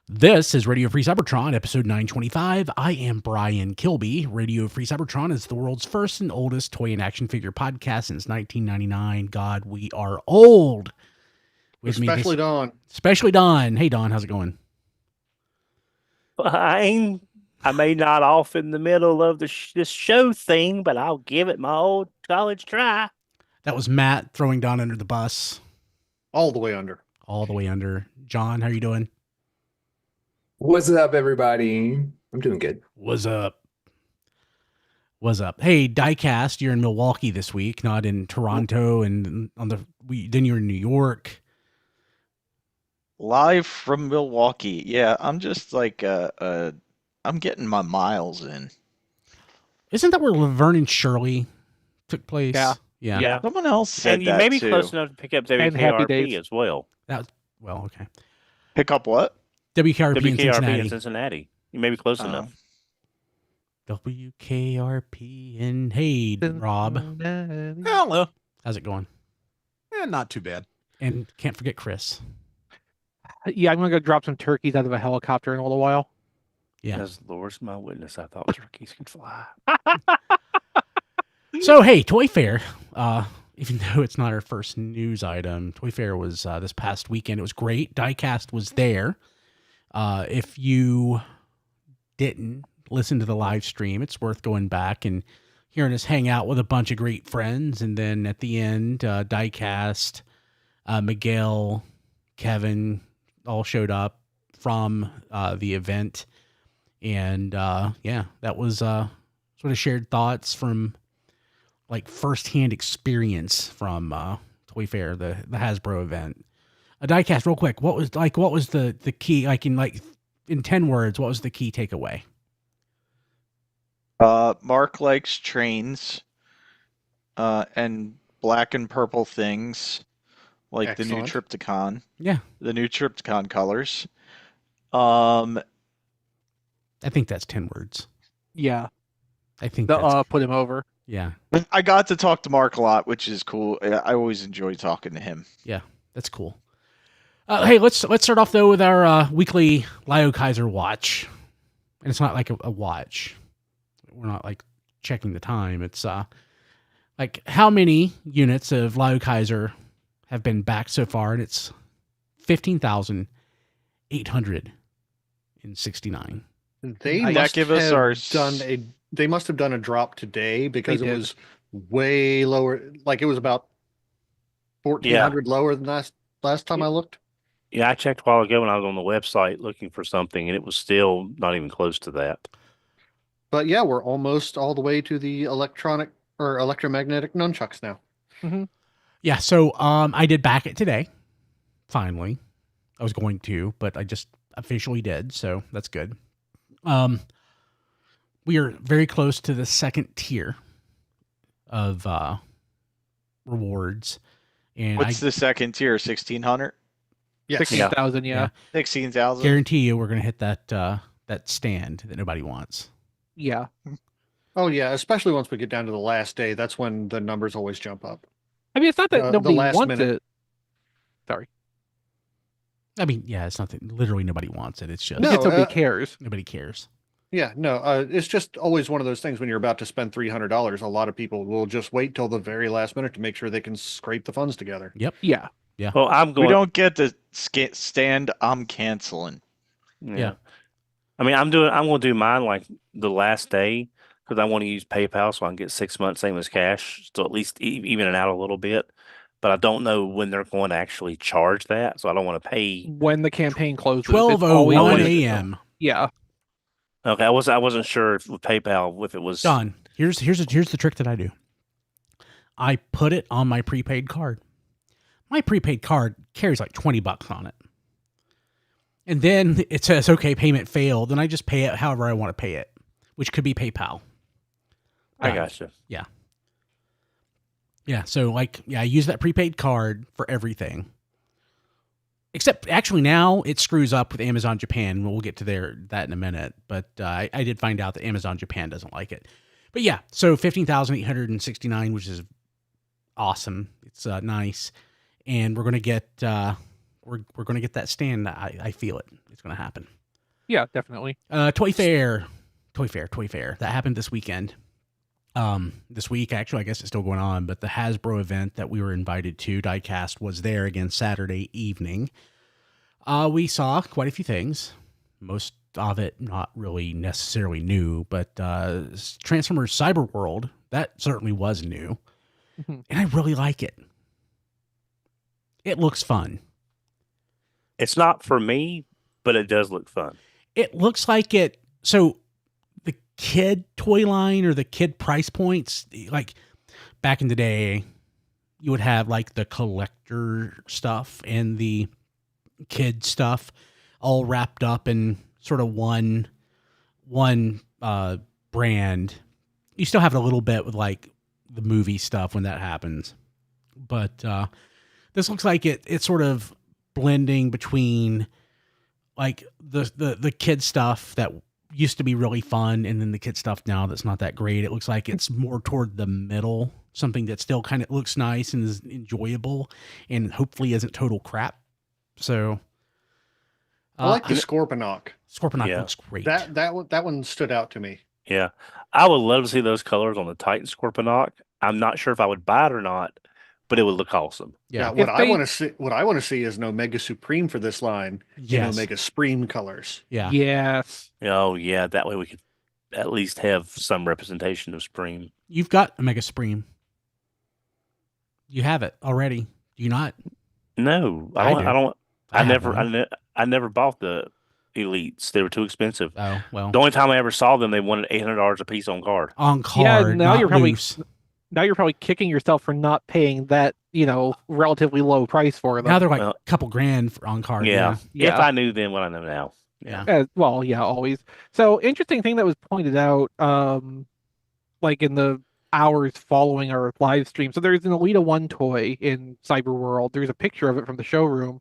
This is Radio Free Cybertron, episode 925. I am Brian Kilby. Radio Free Cybertron is the world's first and oldest toy and action figure podcast since 1999. God, we are old. Especially Don. Especially Don. Hey, Don, how's it going? Fine. I may not off in the middle of this show thing, but I'll give it my old college try. That was Matt throwing Don under the bus. All the way under. All the way under. John, how are you doing? What's up, everybody? I'm doing good. What's up? What's up? Hey, Diecast, you're in Milwaukee this week, not in Toronto, and then you're in New York. Live from Milwaukee. Yeah, I'm just like I'm getting my miles in. Isn't that where Laverne and Shirley took place? Yeah. Someone else said And you that may be too. close enough to pick up And Happy WKRP Days. as well. Okay. Pick up what? WKRP in WKRP Cincinnati. in Cincinnati. You may be close enough. WKRP in hey, Rob. Hello. How's it going? Not too bad. And can't forget Chris. Yeah, I'm gonna go drop some turkeys out of a helicopter in a little while. Yeah. As Lord's my witness, I thought turkeys could fly. So hey, Toy Fair. Even though it's not our first news item, Toy Fair was this past weekend. It was great. Diecast was there. If you didn't listen to the live stream, it's worth going back and hearing us hang out with a bunch of great friends. And then at the end, Diecast, Miguel, Kevin all showed up from the event. And that was sort of shared thoughts from like firsthand experience from Toy Fair, the Hasbro event. Diecast, real quick, what was the key, in 10 words, what was the key takeaway? Mark likes trains and black and purple things, like Excellent. the new Trypticon. Yeah. The new Trypticon colors. I think that's 10 words. Yeah, I think that's, put him over. yeah, I got to talk to Mark a lot, which is cool. I always enjoy talking to him. that's cool. Hey, let's start off though with our weekly Lio Kaiser watch. And it's not like a watch. We're not like checking the time. It's like how many units of Lio Kaiser have been back so far, and it's 15,869. They That must give us have our they must have done a drop today because They it did. was way lower. Like it was about 1,400 lower than last time I looked. Yeah, I checked a while ago when I was on the website looking for something, and it was still not even close to that. But yeah, we're almost all the way to the electromagnetic nunchucks now. Yeah, so I did back it today. Finally. I was going to, but I just officially did, so that's good. We are very close to the second tier of rewards. And What's the second tier? 1,600? Yes. 16,000. Yeah. 16,000? guarantee you we're going to hit that stand that nobody wants. Yeah. Oh yeah, especially once we get down to the last day. That's when the numbers always jump up. I mean, it's not that The nobody last wants minute. it. Sorry, I mean, yeah, it's not that literally nobody wants it. It's just No, it's nobody cares. nobody cares. Yeah, no, it's just always one of those things when you're about to spend $300. A lot of people will just wait till the very last minute to make sure they can scrape the funds together. Yep. Yeah. Well, I'm We going. don't get the stand. I'm canceling. Yeah. I mean, I'm going to do mine like the last day because I want to use PayPal so I can get 6 months same as cash, so at least even it out a little bit. But I don't know when they're going to actually charge that, so I don't want to pay. When the campaign closes, it's 12:01 always- a.m. Yeah. Okay, I wasn't sure if with PayPal if it was Done. Here's the trick that I do. I put it on my prepaid card. My prepaid card carries like $20 on it. And then it says, okay, payment failed. Then I just pay it however I want to pay it, which could be PayPal. I Done. gotcha. Yeah, so I use that prepaid card for everything. Except actually now it screws up with Amazon Japan. We'll get to that in a minute. But I did find out that Amazon Japan doesn't like it. But yeah, so 15,869, which is awesome. It's nice. And we're going to get we're going to get that stand. I feel it. It's going to happen. Yeah, definitely. Toy Fair. That happened this weekend. This week, actually, I guess it's still going on, but the Hasbro event that we were invited to, Diecast, was there again Saturday evening. We saw quite a few things. Most of it not really necessarily new, but Transformers Cyber World, that certainly was new. Mhm. And I really like it. It looks fun. It's not for me, but it does look fun. It looks like it. So the kid toy line or the kid price points, like back in the day, you would have like the collector stuff and the kid stuff all wrapped up in sort of one brand. You still have it a little bit with like the movie stuff when that happens, but this looks like it's sort of blending between like the kid stuff that used to be really fun and then the kid stuff now that's not that great. It looks like it's more toward the middle, something that still kind of looks nice and is enjoyable and hopefully isn't total crap. So I like the Scorponok. Scorponok Yeah. looks great. That one stood out to me. Yeah. I would love to see those colors on the Titan Scorponok. I'm not sure if I would buy it or not, but it would look awesome. Yeah. What If I they- want to see is an Omega Supreme for this line in Yes. Omega Supreme colors. Yeah. Yes. Oh, yeah. That way we could at least have some representation of Supreme. You've got Omega Supreme. You have it already. Do you not? No, I do. I have never, one. I never bought the Elites. They were too expensive. Oh, well. The only time I ever saw them, they wanted $800 a piece on card. On Yeah, card, now not you're probably- loose. Now you're probably kicking yourself for not paying that, relatively low price for them. Now they're like Well, a couple grand for on card. Yeah. Yeah. If I knew then what I know now. Yeah. Well, yeah, always. So interesting thing that was pointed out, like in the hours following our live stream. So there's an Elita 1 toy in Cyber World. There's a picture of it from the showroom.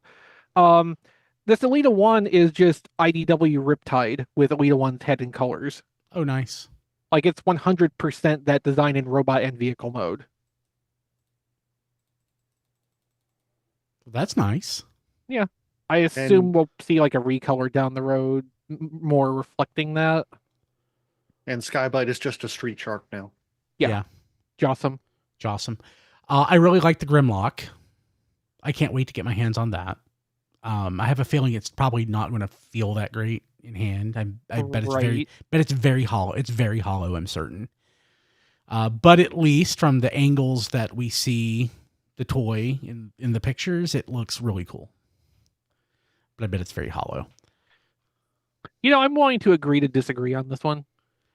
This Elita 1 is just IDW Riptide with Elita 1's head and colors. Oh, nice. Like it's 100% that design in robot and vehicle mode. That's nice. I assume we'll see like a recolor down the road, more reflecting that. And Skybite is just a street shark now. Yeah. Jossum. Awesome. I really like the Grimlock. I can't wait to get my hands on that. I have a feeling it's probably not going to feel that great in hand. I bet it's very hollow. It's very hollow, I'm certain. But at least from the angles that we see the toy in the pictures, it looks really cool. But I bet it's very hollow. I'm willing to agree to disagree on this one.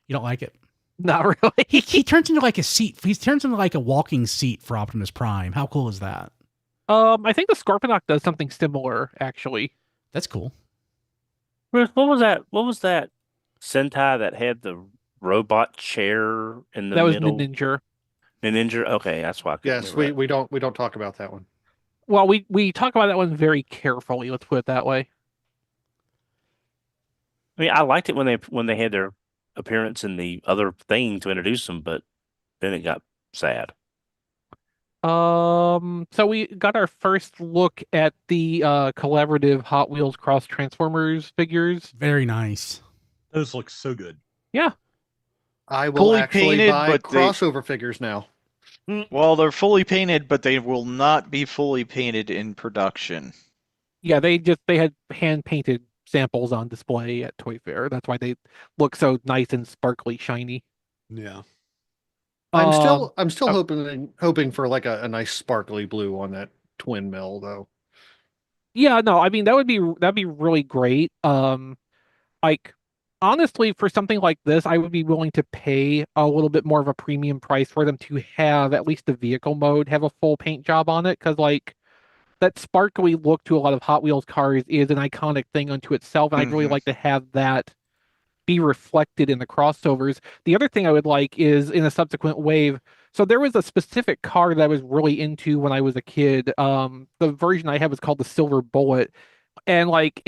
You don't like it? Not really. He turns into like a seat. He turns into like a walking seat for Optimus Prime. How cool is that? I think the Scorponok does something similar, actually. That's cool. Ruth, what was that? What was that Sentai that had the robot chair in the That was middle? Ninja. Ninja. Okay, that's why. I couldn't Yes, remember that. we don't talk about that one. Well, we talk about that one very carefully. Let's put it that way. I mean, I liked it when they had their appearance in the other thing to introduce them, but then it got sad. So we got our first look at the collaborative Hot Wheels Cross Transformers figures. Very nice. Those look so good. I will Fully actually painted, buy but they- crossover figures now. Well, they're fully painted, but they will not be fully painted in production. Yeah, they had hand painted samples on display at Toy Fair. That's why they look so nice and sparkly, shiny. Yeah. I'm Um, still hoping for like a nice sparkly blue on that twin mill though. Yeah, no, I mean that'd be really great. Like honestly, for something like this, I would be willing to pay a little bit more of a premium price for them to have at least the vehicle mode have a full paint job on it, because like that sparkly look to a lot of Hot Wheels cars is an iconic thing unto itself, and I'd really Mhm. like to have that be reflected in the crossovers. The other thing I would like is in a subsequent wave. So there was a specific car that I was really into when I was a kid. The version I had was called the Silver Bullet, and like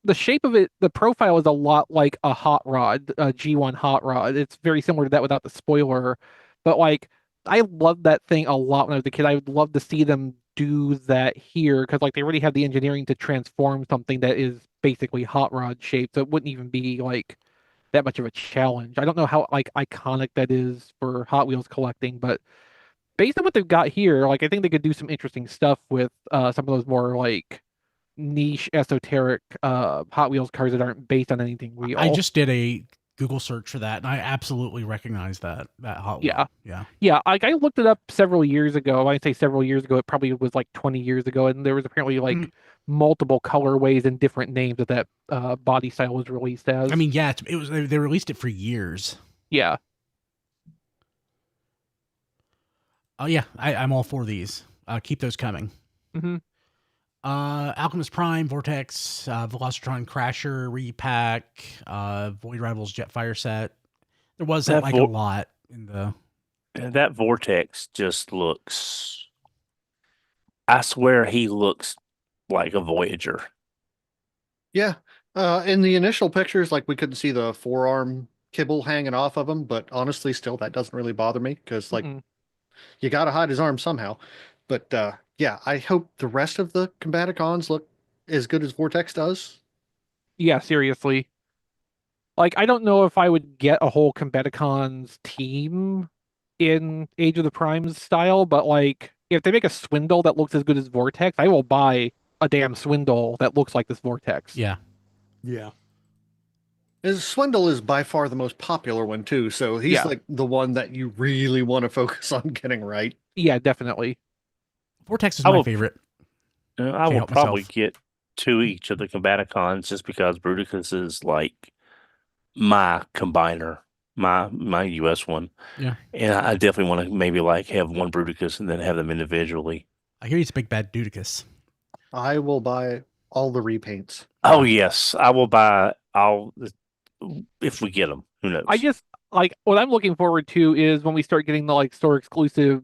the shape of it, the profile is a lot like a hot rod, a G1 hot rod. It's very similar to that without the spoiler, but like I loved that thing a lot when I was a kid. I would love to see them do that here because like they already have the engineering to transform something that is basically hot rod shaped, so it wouldn't even be like that much of a challenge. I don't know how like iconic that is for Hot Wheels collecting, but based on what they've got here, like I think they could do some interesting stuff with some of those more like niche esoteric Hot Wheels cars that aren't based on anything real. I just did a Google search for that, and I absolutely recognize that Hot Wheel. Yeah. Like I looked it up several years ago. When I say several years ago, it probably was like 20 years ago, and there was apparently like multiple colorways and different names that body style was released as. I mean, yeah, it was. They released it for years. Yeah. Oh yeah, I'm all for these. Keep those coming. Mm-hmm. Alchemist Prime, Vortex, Velocitron Crasher, repack, Void Rivals Jetfire set. There wasn't like a lot in the. That Vortex just looks. I swear he looks like a Voyager. Yeah. In the initial pictures, like we couldn't see the forearm kibble hanging off of him, but honestly, still that doesn't really bother me because like you got to hide his arm somehow. But yeah, I hope the rest of the Combaticons look as good as Vortex does. Yeah, seriously. Like, I don't know if I would get a whole Combaticons team in Age of the Primes style, but like, if they make a Swindle that looks as good as Vortex, I will buy a damn Swindle that looks like this Vortex. Yeah. Yeah. His Swindle is by far the most popular one too, so he's like the one that you really want to focus on getting right. Yeah, definitely. Vortex is my favorite. I will probably get 2 each of the Combaticons just because Bruticus is like my combiner, my US one. Yeah. And I definitely want to maybe like have one Bruticus and then have them individually. I hear he's a big bad Dudicus. I will buy all the repaints. Oh yes, I will buy all if we get them. Who knows? I just like what I'm looking forward to is when we start getting the like store exclusive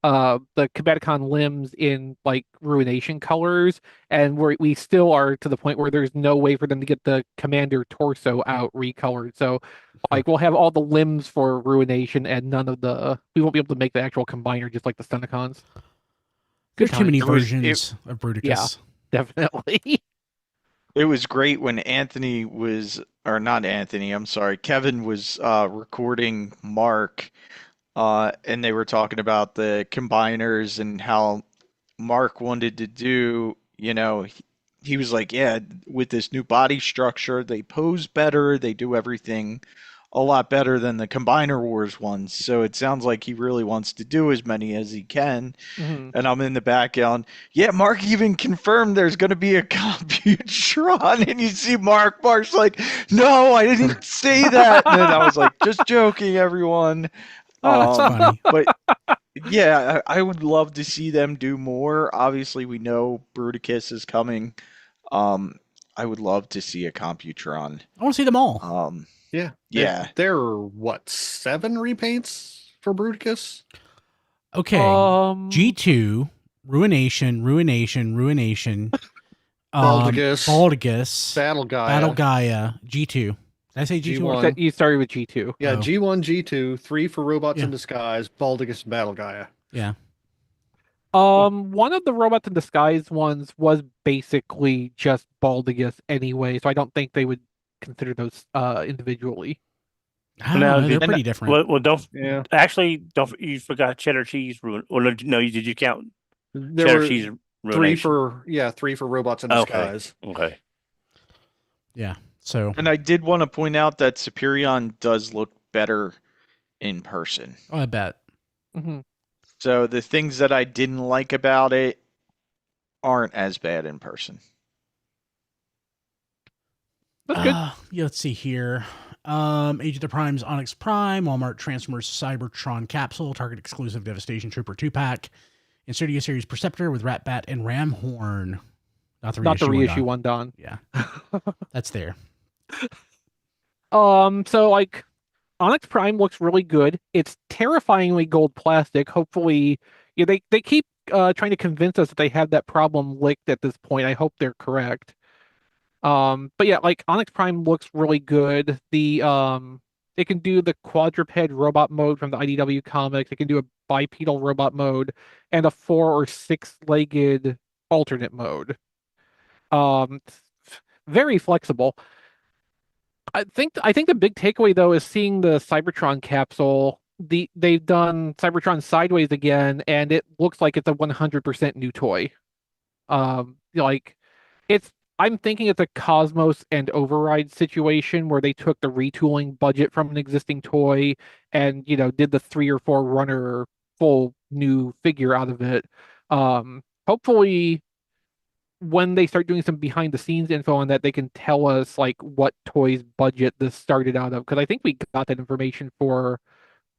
the Combaticon limbs in like Ruination colors, and we still are to the point where there's no way for them to get the Commander torso out recolored. So like we'll have all the limbs for Ruination and none of we won't be able to make the actual combiner just like the Stunticons. There's too many versions of Bruticus. Yeah, definitely. It was great when Anthony was, or not Anthony, I'm sorry, Kevin was recording Mark, and they were talking about the combiners and how Mark wanted to do, he was like, yeah, with this new body structure, they pose better, they do everything a lot better than the Combiner Wars ones. So it sounds like he really wants to do as many as he can. Mm-hmm. And I'm in the background. Yeah, Mark even confirmed there's going to be a Computron. And you see Mark's like, no, I didn't say that. And then I was like, just joking, everyone. That's funny. But yeah, I would love to see them do more. Obviously, we know Bruticus is coming. I would love to see a Computron. I want to see them all. Yeah. There are, what, 7 repaints for Bruticus? Okay. G2, Ruination. Baldigus. Battle Gaia. G2. Did I say G2? G1. You started with G2. Yeah, G1, G2, 3 for Robots in Disguise, Baldigus, and Battle Gaia. Yeah. One of the Robots in Disguise ones was basically just Baldigus anyway, so I don't think they would consider those individually. They're pretty different. Well, don't you forgot Cheddar Cheese? No, did you count Cheddar Cheese? Ruination? 3 for Robots in Disguise. Okay. Yeah. So. And I did want to point out that Superion does look better in person. Oh, I bet. Mm-hmm. So the things that I didn't like about it aren't as bad in person. That's good. Let's see here. Age of the Primes, Onyx Prime, Walmart Transformers Cybertron Capsule, Target exclusive Devastation Trooper 2-pack, and Studio Series Perceptor with Ratbat and Ramhorn. Not the reissue one, Don. Yeah. That's there. So like Onyx Prime looks really good. It's terrifyingly gold plastic. Hopefully, they keep trying to convince us that they have that problem licked at this point. I hope they're correct. But yeah, like Onyx Prime looks really good. The it can do the quadruped robot mode from the IDW comics. It can do a bipedal robot mode and a 4 or 6-legged alternate mode. Very flexible. I think the big takeaway though is seeing the Cybertron capsule. They've done Cybertron sideways again, and it looks like it's a 100% new toy. Like I'm thinking it's a Cosmos and Override situation where they took the retooling budget from an existing toy and, did the 3 or 4 runner full new figure out of it. Hopefully when they start doing some behind the scenes info on that, they can tell us like what toys budget this started out of. Because I think we got that information for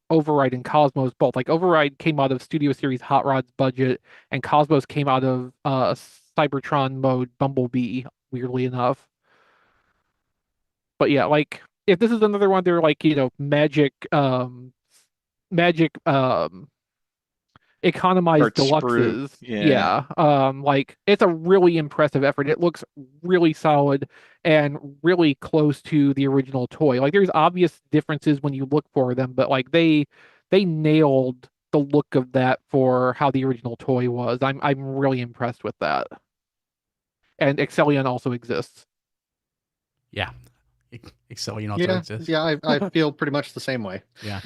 Override and Cosmos both. Like Override came out of Studio Series Hot Rod's budget, and Cosmos came out of Cybertron mode Bumblebee, weirdly enough. But yeah, like if this is another one, they're like, magic economized Art deluxes. sprue, yeah. Like it's a really impressive effort. It looks really solid and really close to the original toy. Like there's obvious differences when you look for them, but like they nailed the look of that for how the original toy was. I'm really impressed with that. And Excellion also exists. Yeah. Excellion also exists. Yeah, I feel pretty much the same way. Yeah.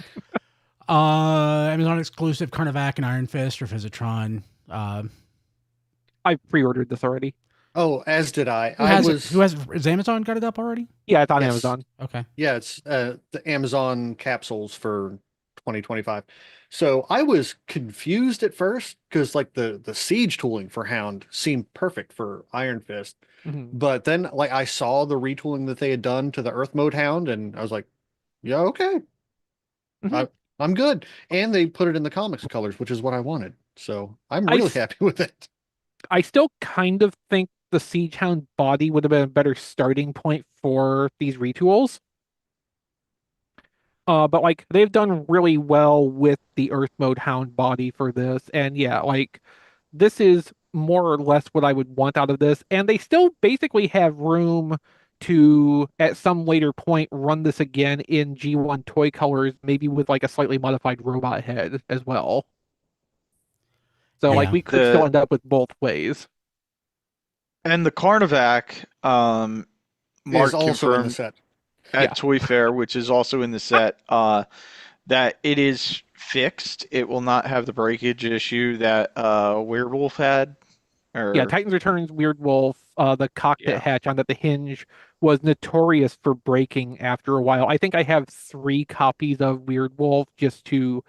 Amazon exclusive Carnivac and Iron Fist or Physitron. I pre-ordered this already. Oh, as did I. Has Amazon got it up already? Yeah, it's on Amazon. Okay. Yeah, it's the Amazon capsules for 2025. So I was confused at first because like the siege tooling for Hound seemed perfect for Iron Fist. Mm-hmm. But then like I saw the retooling that they had done to the Earth mode Hound and I was like, yeah, okay. Mm-hmm. I'm good. And they put it in the comics colors, which is what I wanted. So I'm really happy with it. I still kind of think the Siege Hound body would have been a better starting point for these retools. But like they've done really well with the Earth mode Hound body for this. And yeah, like this is more or less what I would want out of this. And they still basically have room to, at some later point, run this again in G1 toy colors, maybe with like a slightly modified robot head as well. So like we could still end up with both ways. And the Carnivac, Mark is also confirmed in the set at Toy Fair, which is also in the set, that it is fixed. It will not have the breakage issue that Werewolf had. Yeah, Titans Returns Weird Wolf, the cockpit hatch on that the hinge was notorious for breaking after a while. I think I have 3 copies of Weird Wolf just to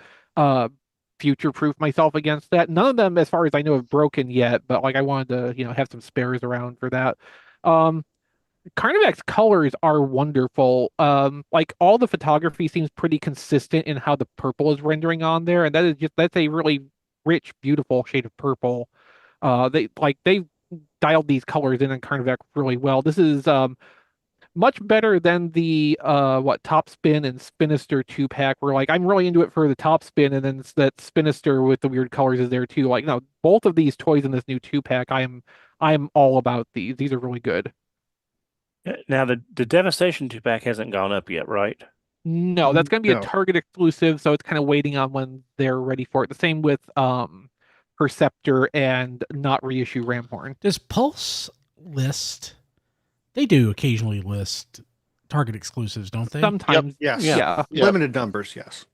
future-proof myself against that. None of them, as far as I know, have broken yet, but like I wanted to, have some spares around for that. Carnivac's colors are wonderful. Like all the photography seems pretty consistent in how the purple is rendering on there, and that's a really rich, beautiful shade of purple. They dialed these colors in Carnivac really well. This is much better than the Top Spin and Spinister 2-pack, where like I'm really into it for the Top Spin, and then that Spinister with the weird colors is there too. Like no, both of these toys in this new 2-pack, I'm all about these. These are really good. Now the Devastation 2-pack hasn't gone up yet, right? No, that's going to be a Target exclusive, so it's kind of waiting on when they're ready for it. The same with Perceptor and not reissue Ramhorn. Does Pulse list? They do occasionally list Target exclusives, don't they? Sometimes, yes. Yeah. Limited numbers, yes.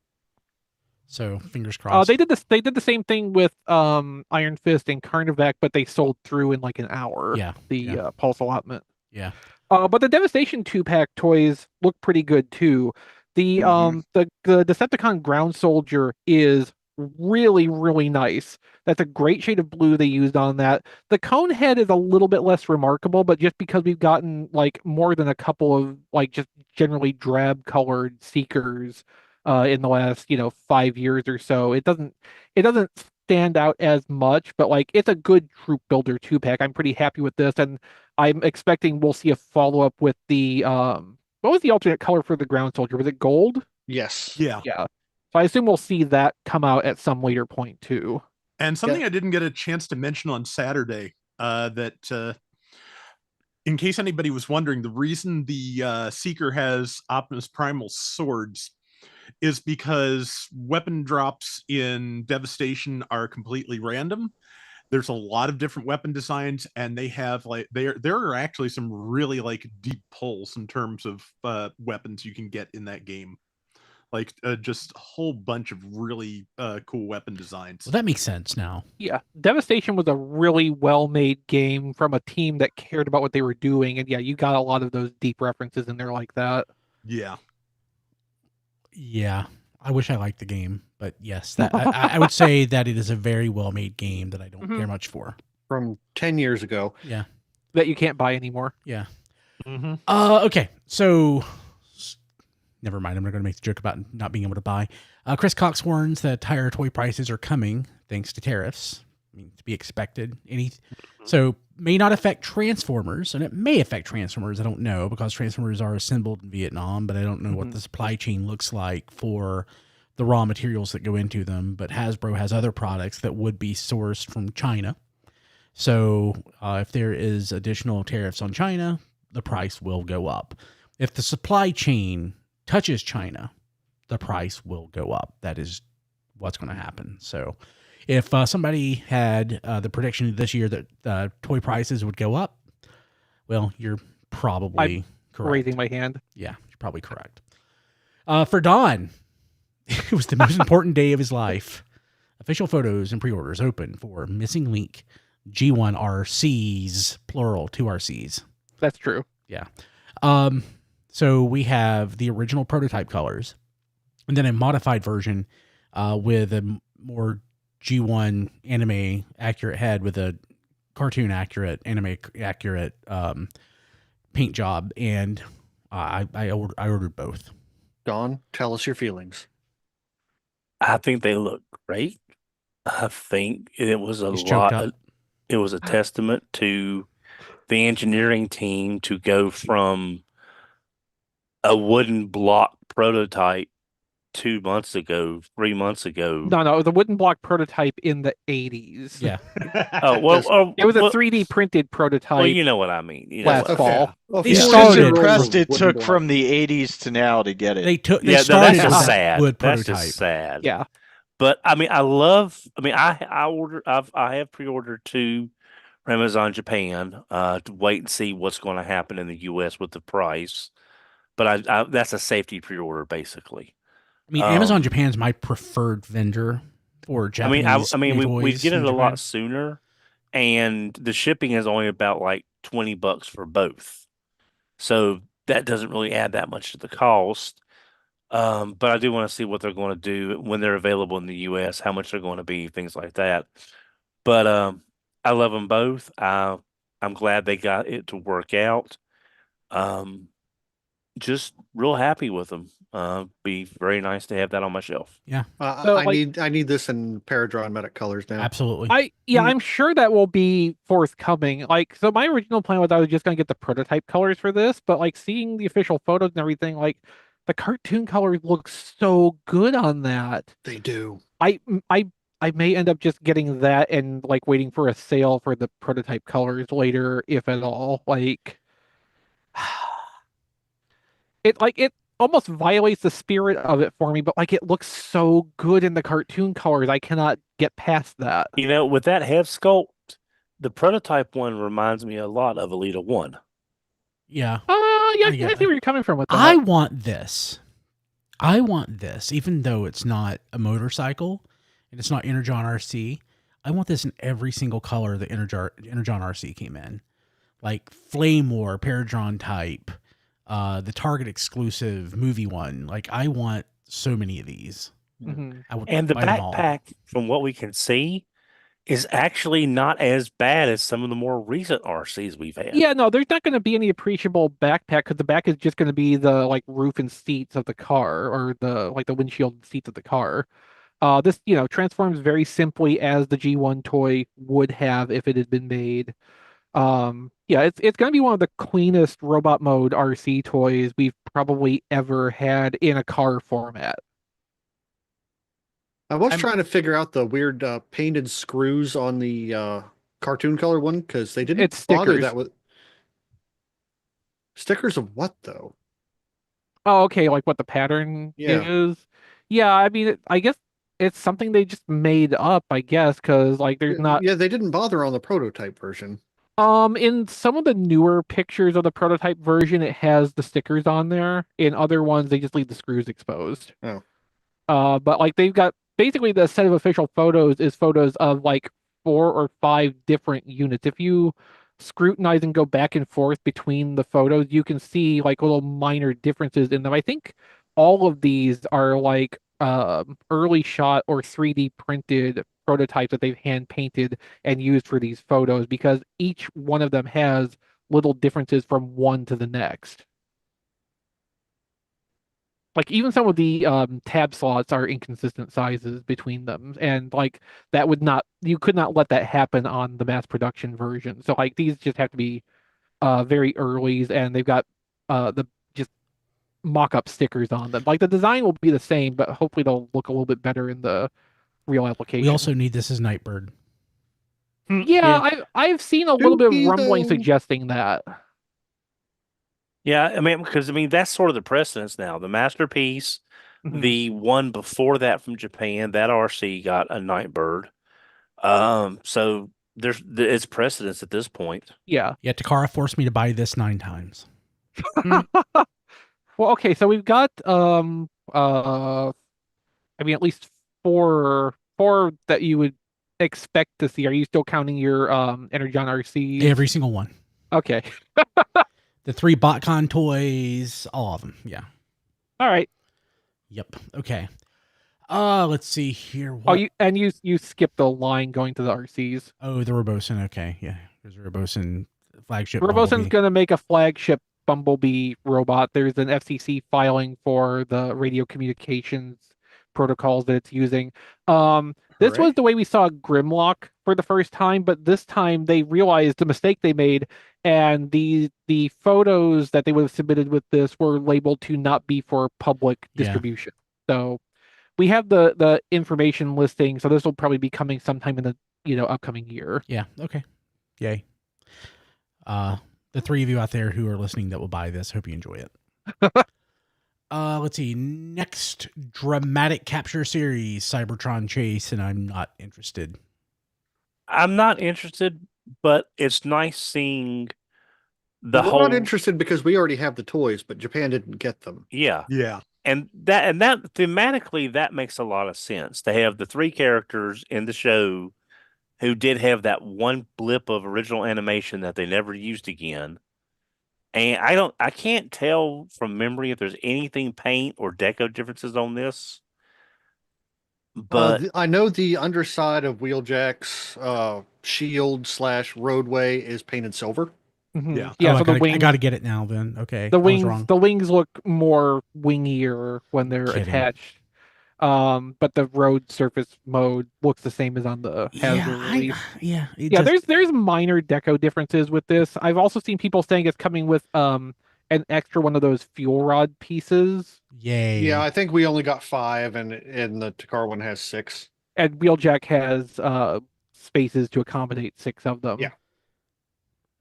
So fingers crossed. They did this. They did the same thing with Iron Fist and Carnivac, but they sold through in like an hour. Yeah. The Pulse allotment. Yeah. But the Devastation 2-pack toys look pretty good too. The Decepticon Ground Soldier is really, really nice. That's a great shade of blue they used on that. The cone head is a little bit less remarkable, but just because we've gotten like more than a couple of like just generally drab colored Seekers in the last 5 years or so, it doesn't stand out as much, but like it's a good troop builder 2-pack. I'm pretty happy with this, and I'm expecting we'll see a follow-up with the what was the alternate color for the Ground Soldier? Was it gold? Yes. Yeah. So I assume we'll see that come out at some later point too. And something I didn't get a chance to mention on Saturday, that in case anybody was wondering, the reason the Seeker has Optimus Primal swords is because weapon drops in Devastation are completely random. There's a lot of different weapon designs, and they have like there are actually some really like deep pulls in terms of weapons you can get in that game. Like just a whole bunch of really cool weapon designs. Well, that makes sense now. Yeah, Devastation was a really well-made game from a team that cared about what they were doing, and yeah, you got a lot of those deep references in there like that. Yeah. Yeah, I wish I liked the game, but yes, that I would say that it is a very well-made game that I don't care much for. From 10 years ago. Yeah. That you can't buy anymore. Yeah. Mm-hmm. Okay, so never mind. I'm not going to make the joke about not being able to buy. Chris Cox warns that higher toy prices are coming thanks to tariffs. I mean, to be expected. So may not affect Transformers, and it may affect Transformers. I don't know, because Transformers are assembled in Vietnam, but I don't know what the supply chain looks like for the raw materials that go into them. But Hasbro has other products that would be sourced from China. So if there is additional tariffs on China, the price will go up. If the supply chain touches China, the price will go up. That is what's going to happen. So if somebody had the prediction this year that toy prices would go up, well, you're probably correct. Raising my hand. Yeah, you're probably correct. For Don, it was the most important day of his life. Official photos and pre-orders open for Missing Link G1 Arcees, plural, 2 Arcees. That's true. Yeah. So we have the original prototype colors, and then a modified version with a more G1 anime accurate head with a cartoon accurate, anime accurate paint job, and I ordered both. Don, tell us your feelings. I think they look great. I think it was a He's choked up. It was a testament to the engineering team to go from a wooden block prototype 2 months ago, 3 months ago. No, the wooden block prototype in the 80s. Yeah. Oh, well, It was a 3D printed prototype. well, you know what I mean. You know last what- fall. They He's started- just impressed it Wooden took block. from the 80s to now to get it. They Yeah, no, started that's with just that sad. wood That's prototype. just sad. Yeah. But I mean, I have pre-ordered 2 from Amazon Japan to wait and see what's going to happen in the US with the price. But I that's a safety pre-order basically. I mean, Amazon Japan's my preferred vendor for Japanese. I mean, we toys get it in a Japan. lot sooner, and the shipping is only about like $20 for both. So that doesn't really add that much to the cost. But I do want to see what they're going to do when they're available in the US, how much they're going to be, things like that. But I love them both. I'm glad they got it to work out. Just real happy with them. Be very nice to have that on my shelf. Yeah, So, I need this in Paragon Medic colors now. absolutely. I'm sure that will be forthcoming. Like, so my original plan was I was just gonna get the prototype colors for this, but like seeing the official photos and everything, like the cartoon colors look so good on that. They do. I may end up just getting that and like waiting for a sale for the prototype colors later, if at all. Like, it almost violates the spirit of it for me, but like it looks so good in the cartoon colors, I cannot get past that. You know, with that head sculpt, the prototype one reminds me a lot of Elita 1. Yeah. Yeah, get I see where you're coming from with that. I want this. Even though it's not a motorcycle and it's not Energon RC. I want this in every single color that Energon RC came in. Like Flame War, Paradron type, the Target exclusive movie one. Like, I want so many of these. Mhm. I would And the buy them all. backpack, from what we can see, is actually not as bad as some of the more recent RCs we've had. Yeah, no, there's not going to be any appreciable backpack because the back is just going to be the like roof and seats of the car, or the like the windshield seats of the car. This, transforms very simply as the G1 toy would have if it had been made. Yeah, it's going to be one of the cleanest robot mode RC toys we've probably ever had in a car format. I was trying to figure out the weird painted screws on the cartoon color one because they didn't It's bother stickers. that with. Stickers of what though? Oh, okay, like what the pattern Yeah. is. Yeah, I mean, I guess it's something they just made up, I guess, because like there's not Yeah, they didn't bother on the prototype version. in some of the newer pictures of the prototype version, it has the stickers on there. In other ones, they just leave the screws exposed. Oh. But like they've got basically the set of official photos is photos of like 4 or 5 different units. If you scrutinize and go back and forth between the photos, you can see like little minor differences in them. I think all of these are like early shot or 3D printed prototypes that they've hand painted and used for these photos because each one of them has little differences from one to the next. Like even some of the tab slots are inconsistent sizes between them, and like that would not you could not let that happen on the mass production version. So like these just have to be very earlys, and they've got the just mock-up stickers on them. Like the design will be the same, but hopefully they'll look a little bit better in the real application. We also need this as Nightbird. Yeah, I've seen a little bit of Spooky, rumbling though. suggesting that. Yeah, I mean, because that's sort of the precedence now. The Masterpiece, Mhm. the one before that from Japan, that RC got a Nightbird. So it's precedence at this point. Yeah. Yeah, Takara forced me to buy this 9 times. Well, okay, so we've got I mean at least four that you would expect to see. Are you still counting your Energon RC? Every single one. Okay. The 3 BotCon toys, all of them. Yeah. All right. Yep. Okay. Let's see here. What... Oh, you skipped the line going to the RCs. Oh, the Robosen. Okay, yeah. There's a Robosen flagship. Robosen's going to make a flagship Bumblebee robot. There's an FCC filing for the radio communications protocols that it's using. This was the way we saw Grimlock for the first time, but this time they realized the mistake they made, and the photos that they would have submitted with this were labeled to not be for public distribution. So we have the information listing, so this will probably be coming sometime in the upcoming year. Yeah. Okay. Yay. The 3 of you out there who are listening that will buy this, hope you enjoy it. Let's see. Next dramatic capture series, Cybertron Chase, and I'm not interested. I'm not interested, but it's nice seeing the We're whole. not interested because we already have the toys, but Japan didn't get them. Yeah. Yeah. And that thematically that makes a lot of sense to have the 3 characters in the show who did have that one blip of original animation that they never used again. And I can't tell from memory if there's anything paint or deco differences on this. But I know the underside of Wheeljack's shield / roadway is painted silver. Mm-hmm. Yeah. Yeah. Oh, So I gotta get it now. Then okay. the I was wrong. wings look more wingier when they're Kidding. attached. But the road surface mode looks the same as on the Hasbro release. There's minor deco differences with this. I've also seen people saying it's coming with an extra one of those fuel rod pieces. Yay. Yeah, I think we only got 5, and the Takara one has 6. And Wheeljack has spaces to accommodate 6 of them. Yeah.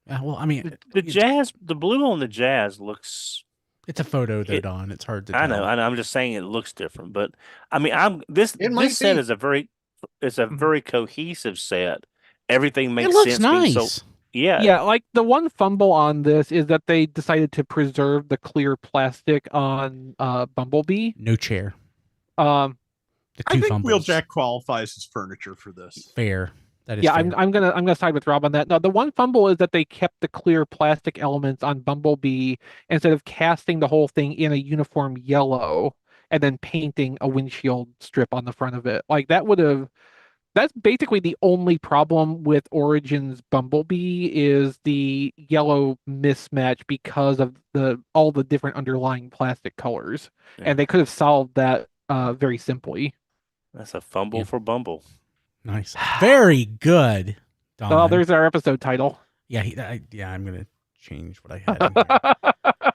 Well, I mean, the blue on the Jazz looks. It's a photo though, Don. It's hard to tell. I know. I'm just saying it looks different, but I mean, this set is a very cohesive set. Everything makes sense. It looks nice. So, yeah. Yeah, like the one fumble on this is that they decided to preserve the clear plastic on Bumblebee. No chair. The 2 I think fumbles. Wheeljack qualifies as furniture for this. Fair. That is yeah, fair. I'm gonna side with Rob on that. Now, the one fumble is that they kept the clear plastic elements on Bumblebee instead of casting the whole thing in a uniform yellow and then painting a windshield strip on the front of it. Like that's basically the only problem with Origins Bumblebee is the yellow mismatch because of all the different underlying plastic colors. Yeah. And they could have solved that very simply. That's a fumble for Bumble. Nice. Very good, Don. Oh, there's our episode title. Yeah, I'm going to change what I had in here.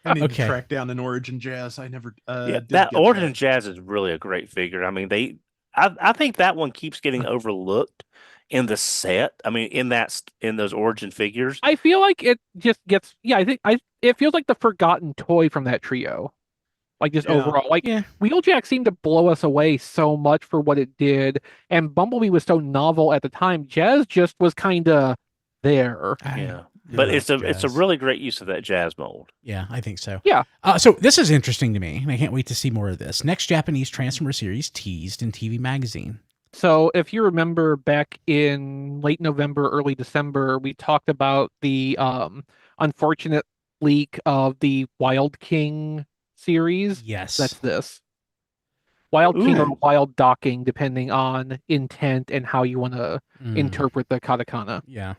I need to track down an Origin Jazz. I never that Origin Jazz is really a great figure. I mean, I think that one keeps getting overlooked in the set? I mean, in those origin figures. I feel like it just gets. Yeah, it feels like the forgotten toy from that trio. Like just overall, like Wheeljack seemed to blow us away so much for what it did, and Bumblebee was so novel at the time. Jazz just was kind of there. Yeah, but it's a really great use of that Jazz mold. Yeah, I think so. Yeah. So this is interesting to me, and I can't wait to see more of this. Next Japanese Transformer series teased in TV Magazine. So if you remember back in late November, early December, we talked about the unfortunate leak of the Wild King series. Yes. That's this. Wild King or Wild Docking, depending on intent and how you want to interpret the katakana. Yeah.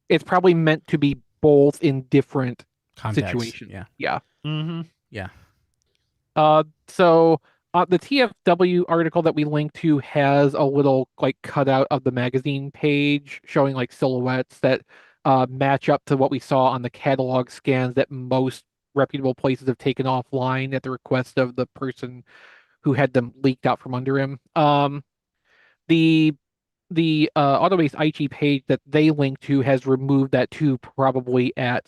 It's probably meant to be both in different Context. situations. Yeah. Mm-hmm. Yeah. So the TFW article that we linked to has a little like cutout of the magazine page showing like silhouettes that match up to what we saw on the catalog scans that most reputable places have taken offline at the request of the person who had them leaked out from under him. The Autobase Aichi page that they link to has removed that too, probably at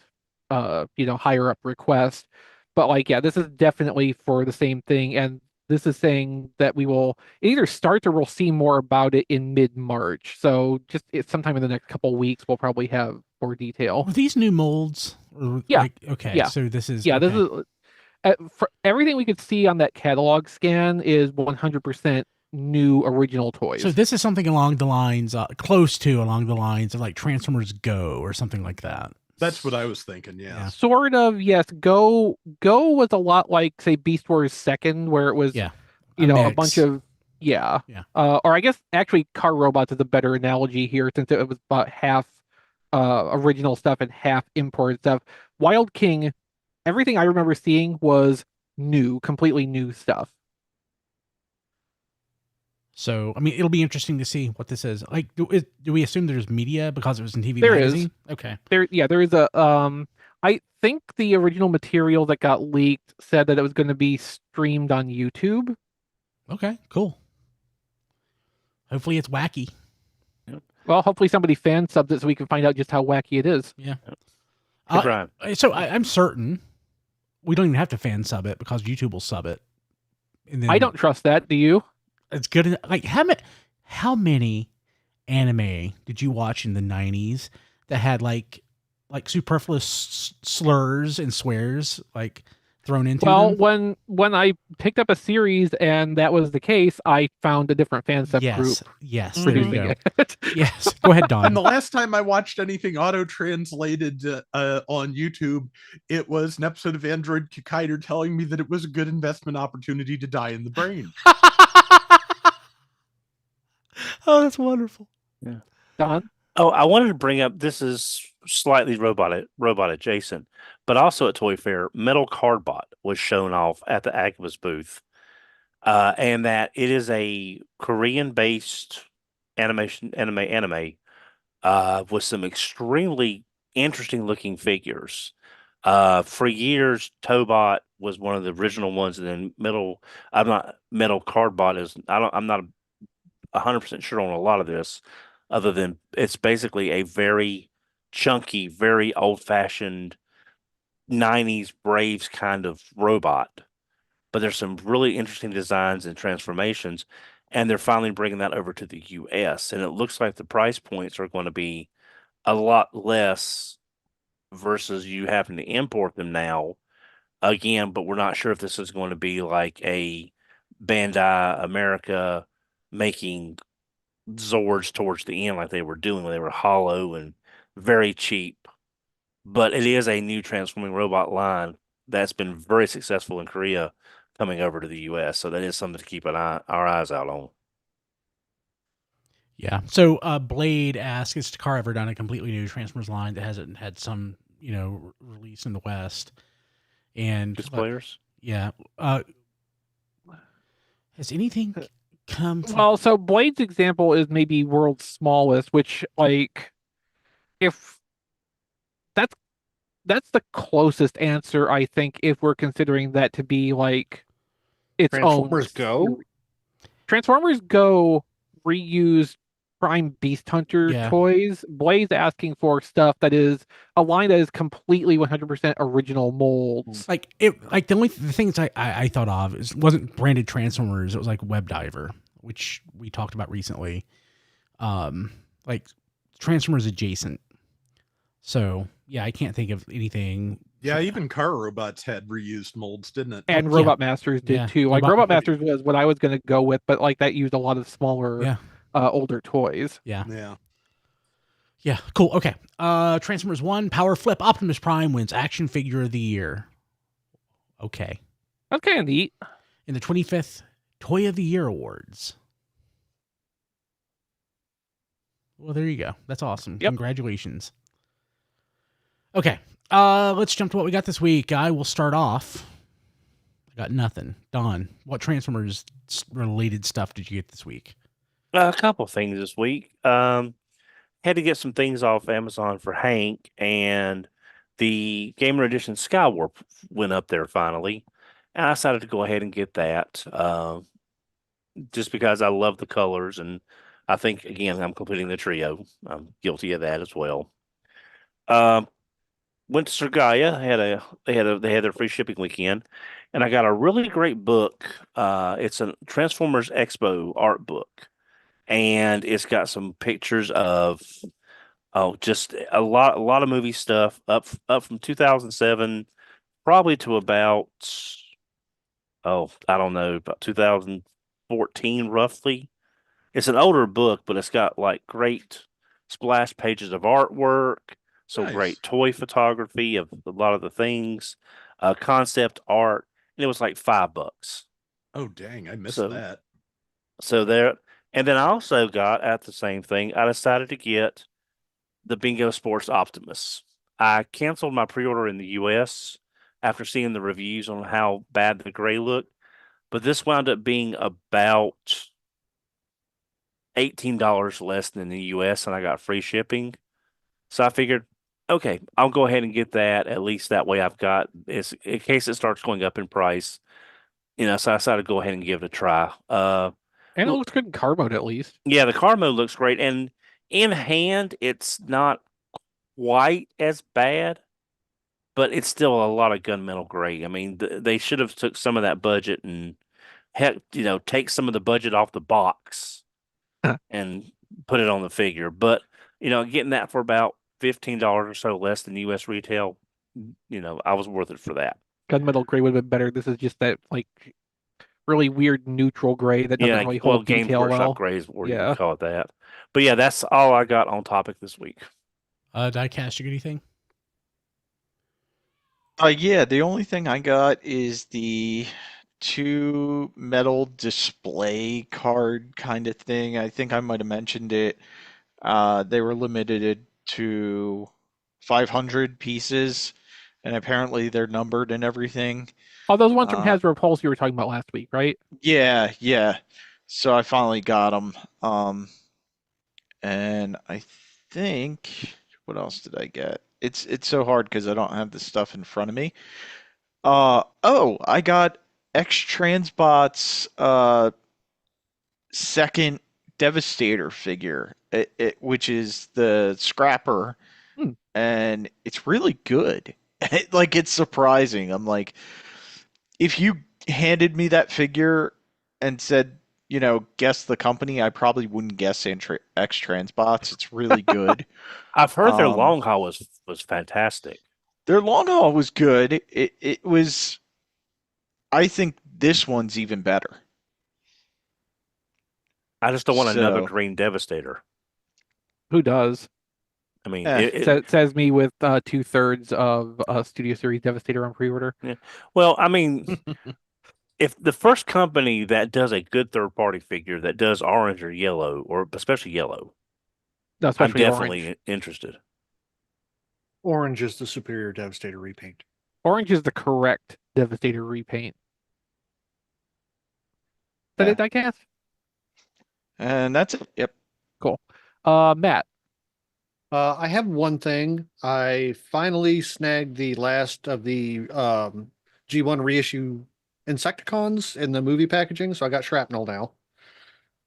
higher up request. But like, yeah, this is definitely for the same thing, and this is saying that we will either start or we'll see more about it in mid-March. So just sometime in the next couple of weeks, we'll probably have more detail. Are these new molds? Yeah. Okay. Yeah. So this is This is for everything we could see on that catalog scan is 100% new original toys. So this is something along the lines, close to along the lines of like Transformers Go or something like that. That's what I was thinking. Yeah. Sort of. Yes. Go was a lot like, say, Beast Wars Second, where it was, a bunch of, or I guess actually Car Robots is a better analogy here, since it was about half original stuff and half imported stuff. Wild King, everything I remember seeing was new, completely new stuff. So, I mean, it'll be interesting to see what this is. Like, do we assume there's media because it was in TV There magazine? Is. Okay. There is a, I think the original material that got leaked said that it was going to be streamed on YouTube. Okay, cool. Hopefully it's wacky. Well, hopefully somebody fan subs it so we can find out just how wacky it is. Yeah. Hey, I'm certain we don't even have to fan sub it because YouTube will sub it. And then I don't trust that. Do you? It's good. Like how many anime did you watch in the 90s that had like superfluous slurs and swears like thrown into them? Well, when I picked up a series and that was the case, I found a different fan sub group. Yes. Producing it. Yes. Go ahead, Don. And the last time I watched anything auto-translated on YouTube, it was an episode of Android Kikaider telling me that it was a good investment opportunity to die in the brain. Oh, that's wonderful. Yeah. Don? Oh, I wanted to bring up, this is slightly robot adjacent, but also at Toy Fair, Metal Cardbot was shown off at the Alchemist booth, and that it is a Korean-based anime with some extremely interesting looking figures. For years, Tobot was one of the original ones, and then Metal Cardbot is, I'm not 100% sure on a lot of this, other than it's basically a very chunky, very old-fashioned 90s Braves kind of robot. But there's some really interesting designs and transformations, and they're finally bringing that over to the US. And it looks like the price points are going to be a lot less versus you having to import them now. Again, but we're not sure if this is going to be like a Bandai America making Zords towards the end like they were doing when they were hollow and very cheap. But it is a new transforming robot line that's been very successful in Korea coming over to the US. So that is something to keep our eyes out on. Yeah. So Blade asks, has Takara ever done a completely new Transformers line that hasn't had some, release in the West? And players? Yeah. Has anything come from... Well, so Blade's example is maybe world's smallest, which if that's the closest answer, I think, if we're considering that to be like its Transformers own. Go? Transformers Go reused Prime Beast Hunter Yeah. toys. Blaze asking for stuff that is a line that is completely 100% original molds. Like the things I thought of wasn't branded Transformers. It was like Web Diver, which we talked about recently. Like Transformers adjacent. So yeah, I can't think of anything. Yeah, even Car Robots had reused molds, didn't it? And Robot Masters did too. Like Robot Masters was what I was going to go with, but like that used a lot of smaller, older toys. Yeah. Cool. Okay. Transformers 1 Power Flip Optimus Prime wins Action Figure of the Year. Okay. That's kind of neat. In the 25th Toy of the Year Awards. Well, there you go. That's awesome. Yep. Congratulations. Okay. Let's jump to what we got this week. I will start off. I got nothing. Don, what Transformers related stuff did you get this week? A couple things this week. Had to get some things off Amazon for Hank, and the Gamer Edition Skywarp went up there finally, and I decided to go ahead and get that just because I love the colors, and I think, again, I'm completing the trio. I'm guilty of that as well. Went to Sergaia. They had their free shipping weekend, and I got a really great book. It's a Transformers Expo art book, and it's got some pictures of just a lot of movie stuff up from 2007 probably to about I don't know, about 2014 roughly. It's an older book, but it's got like great splash pages of artwork, so great toy photography of a lot of the things, concept art, and it was like $5. Oh dang, I missed that. So there, and then I also got at the same thing. I decided to get the Bingo Sports Optimus. I canceled my pre-order in the US after seeing the reviews on how bad the gray looked, but this wound up being about $18 less than the US, and I got free shipping. So I figured, okay, I'll go ahead and get that. At least that way I've got, in case it starts going up in price. So I decided to go ahead and give it a try. And it looks good in car mode, at least. Yeah, the car mode looks great. And in hand, it's not quite as bad, but it's still a lot of gunmetal gray. I mean, they should have took some of that budget and, heck, take some of the budget off the box and put it on the figure. But, getting that for about $15 or so less than US retail, I was worth it for that. Gunmetal gray would have been better. This is just that, like, really weird neutral gray that doesn't really hold detail well. Gray is what you call it that. But yeah, that's all I got on topic this week. Diecast, you got anything? Yeah, the only thing I got is the 2 metal display card kind of thing. I think I might have mentioned it. They were limited to 500 pieces, and apparently they're numbered and everything. Oh, those ones from Hasbro Pulse you were talking about last week, right? Yeah. So I finally got them. And I think, what else did I get? It's so hard because I don't have the stuff in front of me. I got X-Transbots second Devastator figure, which is the Scrapper, and it's really good. It's surprising. I'm like, if you handed me that figure and said, guess the company, I probably wouldn't guess X-Transbots. It's really good. I've heard their long haul was fantastic. Their long haul was good. It was. I think this one's even better. I just don't want another green Devastator. Who does? I mean, it says me with 2/3 of Studio Series Devastator on pre-order. Yeah. Well, I mean, if the first company that does a good third-party figure that does orange or yellow, or especially yellow, I'm definitely interested. Orange is the superior Devastator repaint. Orange is the correct Devastator repaint. Is that it, Diecast? And that's it. Yep. Cool. Matt. I have one thing. I finally snagged the last of the G1 reissue Insecticons in the movie packaging, so I got Shrapnel now.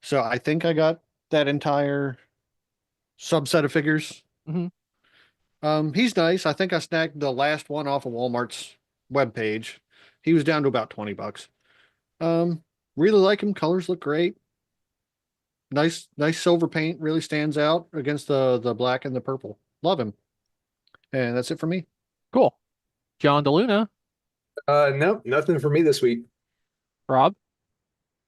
So I think I got that entire subset of figures. He's nice. I think I snagged the last one off of Walmart's webpage. He was down to about $20. Really like him. Colors look great. Nice silver paint. Really stands out against the black and the purple. Love him. And that's it for me. Cool. John DeLuna. No, nothing for me this week. Rob.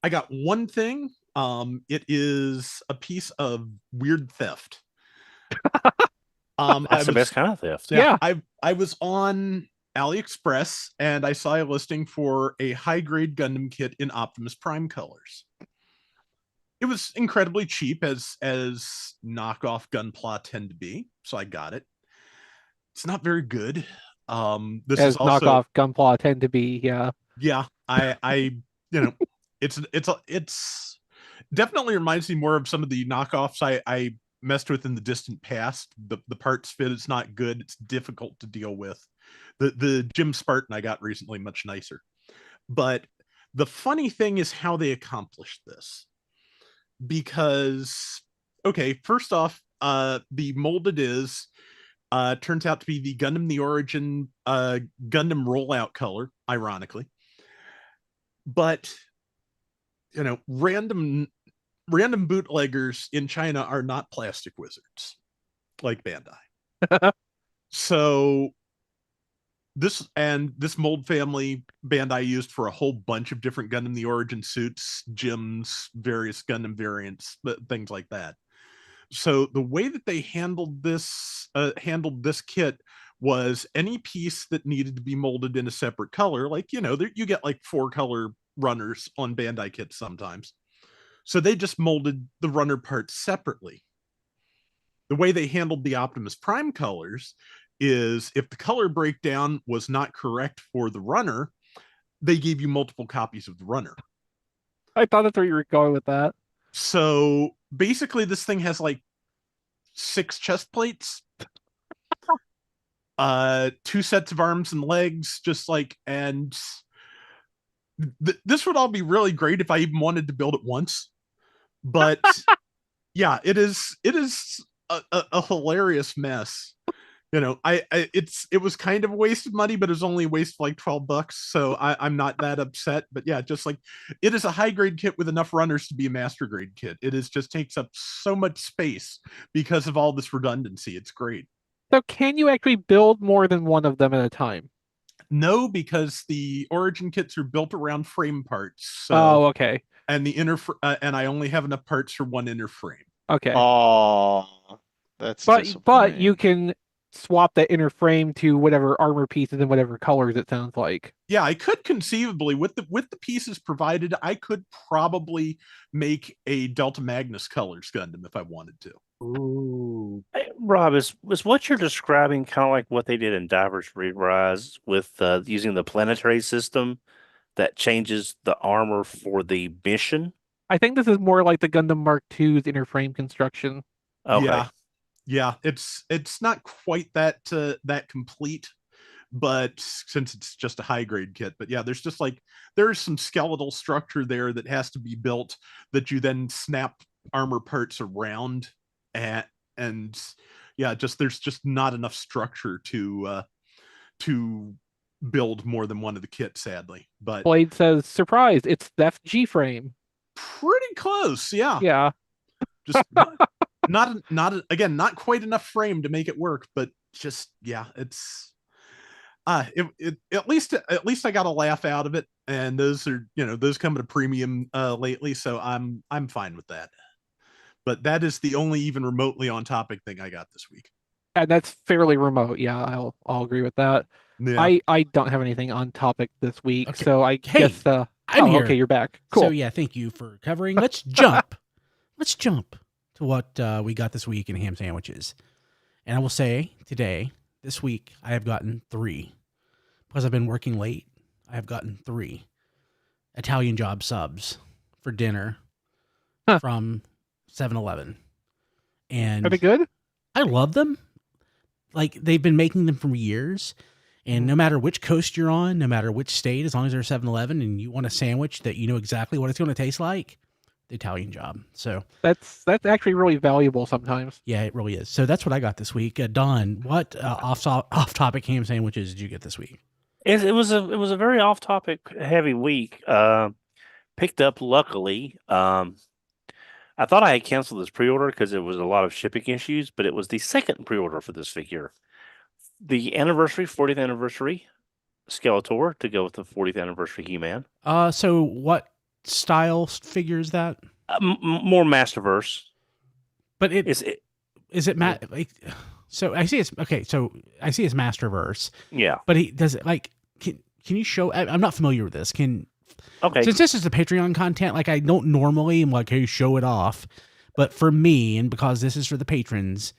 I got one thing. It is a piece of weird theft. That's the best kind of theft. Yeah. I was on AliExpress and I saw a listing for a high grade Gundam kit in Optimus Prime colors. It was incredibly cheap, as knockoff Gunpla tend to be, so I got it. It's not very good. This As is also knockoff Gunpla tend to be, yeah. Yeah, I it's definitely reminds me more of some of the knockoffs I messed with in the distant past. The parts fit is not good. It's difficult to deal with. The Jim Spartan I got recently, much nicer. But the funny thing is how they accomplished this. Because, okay, first off, the molded turns out to be the Gundam The Origin Gundam rollout color, ironically. But, random bootleggers in China are not plastic wizards like Bandai. So this mold family Bandai used for a whole bunch of different Gundam The Origin suits, gyms, various Gundam variants, things like that. So the way that they handled this kit was any piece that needed to be molded in a separate color, like, you get like 4 color runners on Bandai kits sometimes. So they just molded the runner parts separately. The way they handled the Optimus Prime colors is if the color breakdown was not correct for the runner, they gave you multiple copies of the runner. I thought that's where you were going with that. So basically this thing has like 6 chest plates, 2 sets of arms and legs, and this would all be really great if I even wanted to build it once. But yeah, it is a hilarious mess. It was kind of a waste of money, but it was only a waste of like $12, so I'm not that upset. But yeah, just like it is a high grade kit with enough runners to be a master grade kit. It just takes up so much space because of all this redundancy. It's great. So can you actually build more than one of them at a time? No, because the Origin kits are built around frame parts. So, oh, okay. And the and I only have enough parts for one inner frame. Okay. Oh, that's but you can swap that inner frame to whatever armor pieces and whatever colors it sounds like. Yeah, I could conceivably with the pieces provided, I could probably make a Delta Magnus colors Gundam if I wanted to. Ooh. Hey, Rob, is what you're describing kind of like what they did in Divers Rise with using the planetary system that changes the armor for the mission? I think this is more like the Gundam Mark II's inner frame construction. Okay. Yeah, it's not quite that complete, but since it's just a high grade kit. But yeah, there's some skeletal structure there that has to be built that you then snap armor parts around, and yeah, there's just not enough structure to build more than one of the kits, sadly. But Blade says, surprise, it's Theft G frame. Pretty close, yeah. Yeah. Just not quite enough frame to make it work, but just yeah, it's at least I got a laugh out of it, and those come at a premium lately, so I'm fine with that. But that is the only even remotely on topic thing I got this week. And that's fairly remote. Yeah, I'll agree with that. Yeah. I don't have anything on topic this week, okay. So I guess I'm here. Okay, you're back. Cool. So yeah, thank you for covering. Let's jump to what we got this week in ham sandwiches. And I will say this week, I have gotten 3. Because I've been working late, I have gotten 3 Italian Job subs for dinner from 7-Eleven. And are they good? I love them. Like, they've been making them for years. And no matter which coast you're on, no matter which state, as long as they're 7-Eleven and you want a sandwich that you know exactly what it's going to taste like, the Italian job. So That's actually really valuable sometimes. yeah, it really is. So that's what I got this week. Don, what off-topic ham sandwiches did you get this week? It was a very off-topic heavy week. Picked up luckily. I thought I had canceled this pre-order because it was a lot of shipping issues, but it was the second pre-order for this figure. The 40th anniversary Skeletor to go with the 40th anniversary He-Man. So what style figure is that? More Masterverse. But is it like? So I see it's okay. So I see it's Masterverse. Yeah. But he does it like. Can you show? I'm not familiar with this. Okay. Since this is the Patreon content, like I don't normally am like, hey, show it off. But for me, and because this is for the patrons,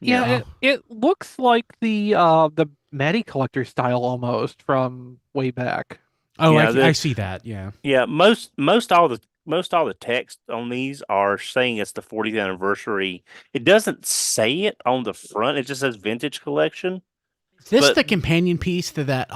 yeah, it looks like the Matty Collector style almost from way back. Oh, yeah, I see that. Yeah. Yeah. Most all the text on these are saying it's the 40th anniversary. It doesn't say it on the front. It just says Vintage Collection. Is this the companion piece to that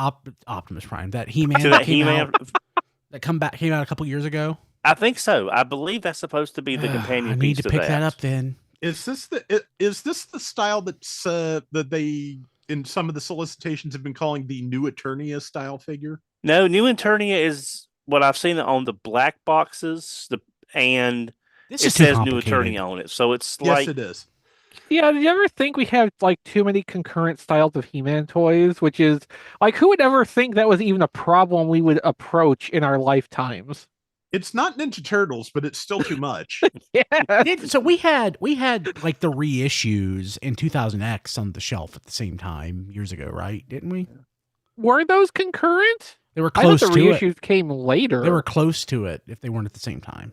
Optimus Prime, that He-Man that came out a couple years ago? I think so. I believe that's supposed to be the companion piece. I need to pick that up then. Is this the style that's that they in some of the solicitations have been calling the New Eternia style figure? No, New Eternia is what I've seen on the black boxes. It says New Eternia on it, so it's like yes, it is. Yeah, do you ever think we have like too many concurrent styles of He-Man toys? Which is like, who would ever think that was even a problem we would approach in our lifetimes? It's not Ninja Turtles, but it's still too much. Yeah. So we had like the reissues in 2000X on the shelf at the same time years ago, right? Didn't we? Were those concurrent? They were close I thought to the it. reissues came later. They were close to it if they weren't at the same time.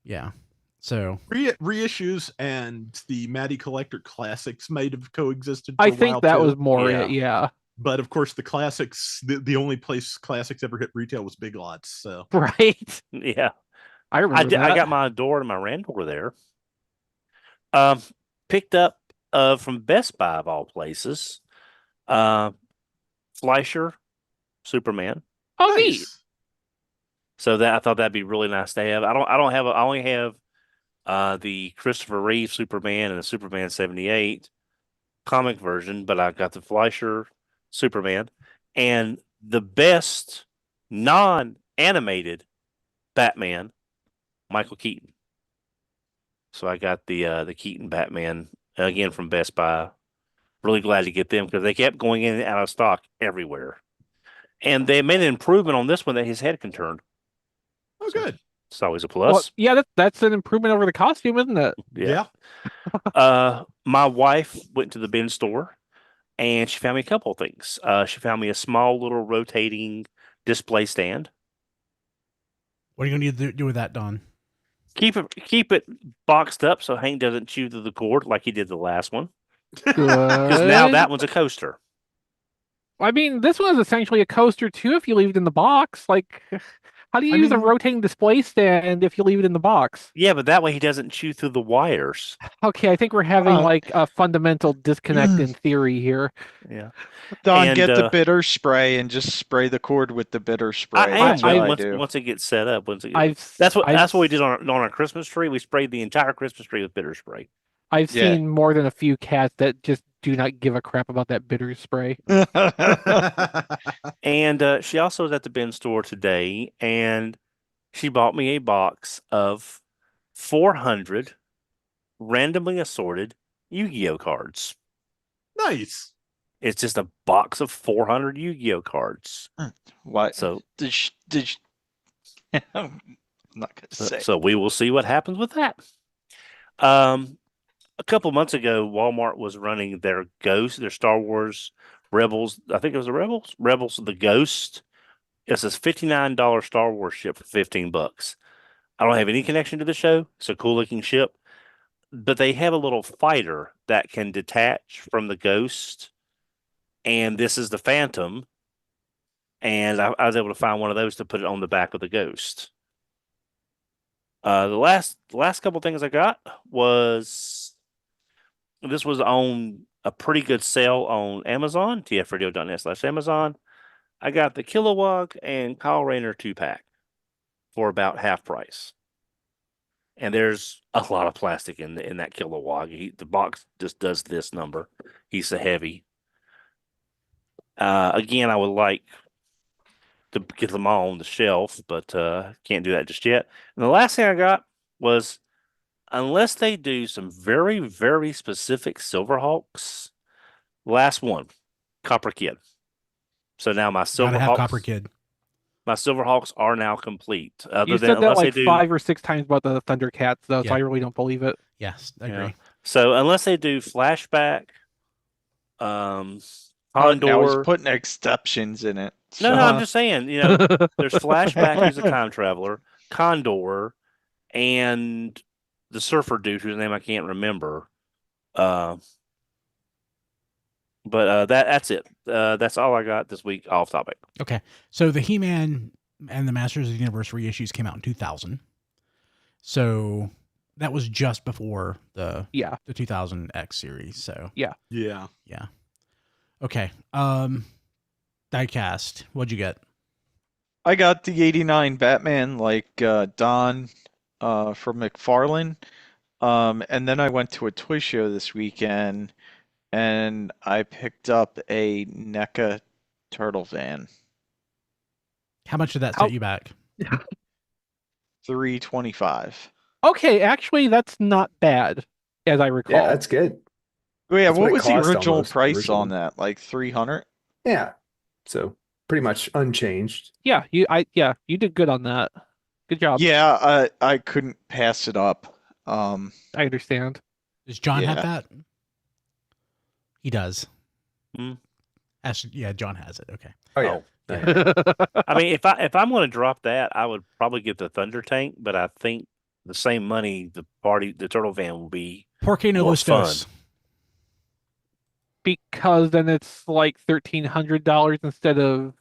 Yeah. So reissues and the Matty Collector classics might have coexisted. For I a think while that too. was more it, yeah. But of course, the classics, the only place classics ever hit retail was Big Lots. So right, yeah, I remember. That. I got my Adore and my Randor there. Picked up from Best Buy of all places, Fleischer, Superman. Oh, nice. Neat. So that I thought that'd be really nice to have. I only have the Christopher Reeve Superman and the Superman 78 comic version, but I got the Fleischer Superman and the best non-animated Batman, Michael Keaton. So I got the Keaton Batman again from Best Buy. Really glad to get them because they kept going in and out of stock everywhere. And they made an improvement on this one that his head can turn. Oh, good. It's always a plus. Well, yeah, that's an improvement over the costume, isn't it? Yeah. My wife went to the bin store and she found me a couple of things. She found me a small little rotating display stand. What are you going to do with that, Don? Keep it boxed up so Hank doesn't chew through the cord like he did the last one. Because now that one's a coaster. I mean, this one is essentially a coaster too if you leave it in the box. Like, how do you use a rotating display stand if you leave it in the box? Yeah, but that way he doesn't chew through the wires. Okay, I think we're having like a fundamental disconnect in theory here. Yeah. Don, get the bitter spray and just spray the cord with the bitter spray. Once it gets set up. That's what we did on our Christmas tree. We sprayed the entire Christmas tree with bitter spray. I've seen more than a few cats that just do not give a crap about that bitter spray. And she also was at the bin store today, and she bought me a box of 400 randomly assorted Yu-Gi-Oh cards. Nice. It's just a box of 400 Yu-Gi-Oh cards. What? So did I'm not gonna say. So we will see what happens with that. A couple months ago, Walmart was running their Star Wars Rebels. I think it was the Rebels, the Ghost. It's this $59 Star Wars ship for $15. I don't have any connection to the show. It's a cool looking ship, but they have a little fighter that can detach from the Ghost, and this is the Phantom. And I was able to find one of those to put it on the back of the Ghost. The last couple things I got was. This was on a pretty good sale on Amazon, tfradio.net/Amazon. I got the Kilowog and Kyle Rayner 2-pack. for about half price. And there's a lot of plastic in that Kilowog. The box just does this number. He's so heavy. Again, I would like to get them all on the shelf, but can't do that just yet. And the last thing I got was, unless they do some very, very specific Silverhawks, last one, Copper Kid. So now my Gotta have Silverhawks, Copper Kid. my Silverhawks are now complete. You said that like 5 or 6 times about the Thundercats, though, so I really don't believe it. Yes, I agree. So unless they do flashback, Now he's Condor. putting exceptions in it. No, I'm just saying, there's flashback who's a time traveler, Condor, and the surfer dude whose name I can't remember. But that's it. That's all I got this week off topic. Okay. So the He-Man and the Masters of the Universe reissues came out in 2000. So that was just before the 2000 X series. So Yeah. Okay. Diecast. What'd you get? I got the 89 Batman, like Don from McFarlane. And then I went to a toy show this weekend and I picked up a NECA turtle van. How much did that set you back? $325. Okay, actually, that's not bad, as I recall. Yeah, that's good. Oh, yeah, That's what what it was the cost original almost, price originally. on that? Like 300? Yeah. So pretty much unchanged. Yeah, you did good on that. Good job. Yeah, I couldn't pass it up. I understand. Does John have Yeah. that? He does. Hmm. John has it. Okay. Oh yeah. I mean, if I'm going to drop that, I would probably get the Thunder Tank, but I think the same money the turtle van will be Porque no more Listos. fun. Because then it's like $1,300 instead of.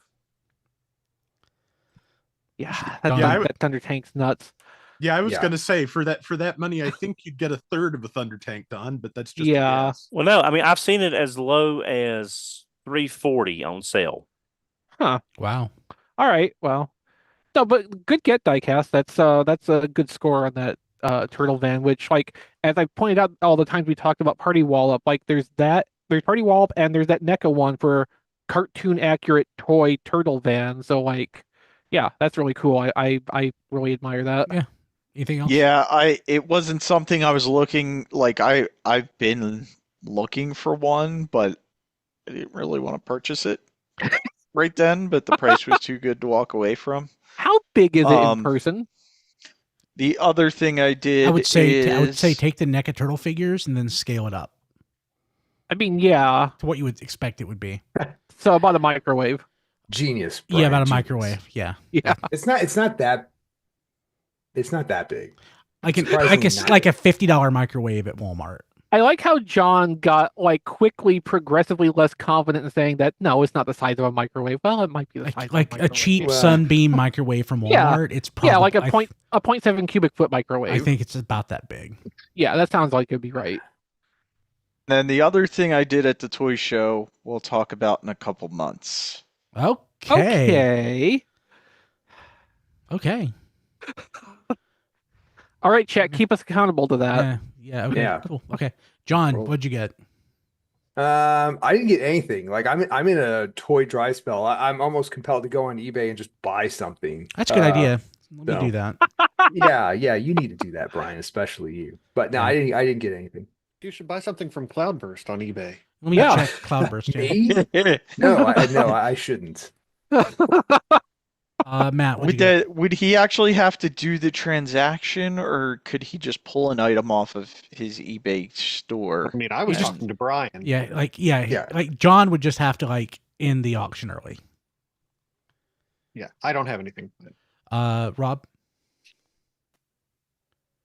Yeah, that Thunder Tank's nuts. Yeah, I was Yeah. gonna say for that money, I think you'd get a third of a Thunder Tank done, but that's just Yeah. a guess. Well, no, I mean I've seen it as low as $340 on sale. Huh. Wow. All right. Well, no, but good get, Diecast. That's a good score on that turtle van. Which, like, as I pointed out all the times we talked about Party Wallop, like there's Party Wallop and there's that NECA one for cartoon accurate toy turtle van. So like, yeah, that's really cool. I really admire that. Yeah. Anything else? Yeah, it wasn't something I was looking like I've been looking for one, but I didn't really want to purchase it right then, but the price was too good to walk away from. How big is it in person? The other thing I did I would say is take the NECA turtle figures and then scale it up I mean, yeah. to what you would expect it would be. So about a microwave. Genius. Yeah, Brian, about a genius. microwave. Yeah. Yeah. It's not that big. Like Surprisingly like a not. $50 microwave at Walmart. I like how John got like quickly, progressively less confident in saying that no, it's not the size of a microwave. Well, it might be the size Like of a cheap Well- Sunbeam microwave from Yeah. Walmart. It's probably Yeah, like a 0.7 cubic foot microwave. I think it's about that big. Yeah, that sounds like it'd be right. then the other thing I did at the toy show we'll talk about in a couple months. Okay. Okay. All right, Chet, keep us accountable to that. Yeah. Okay. Yeah. Cool. Okay. John, Cool. what'd you get? I didn't get anything. Like I'm in a toy dry spell. I'm almost compelled to go on eBay and just buy something. That's a good idea. Let me no. do that. Yeah, you need to do that, Brian, especially you. But no, Yeah. I didn't get anything. You should buy something from Cloudburst on eBay. Let me Yeah. check Cloudburst. Yeah. Me? No, I shouldn't. Matt, what'd you get? Would he actually have to do the transaction, or could he just pull an item off of his eBay store? I mean, I was Just- talking to Brian. Yeah, Yeah. like John would just have to like end the auction early. Yeah, I don't have anything. Rob?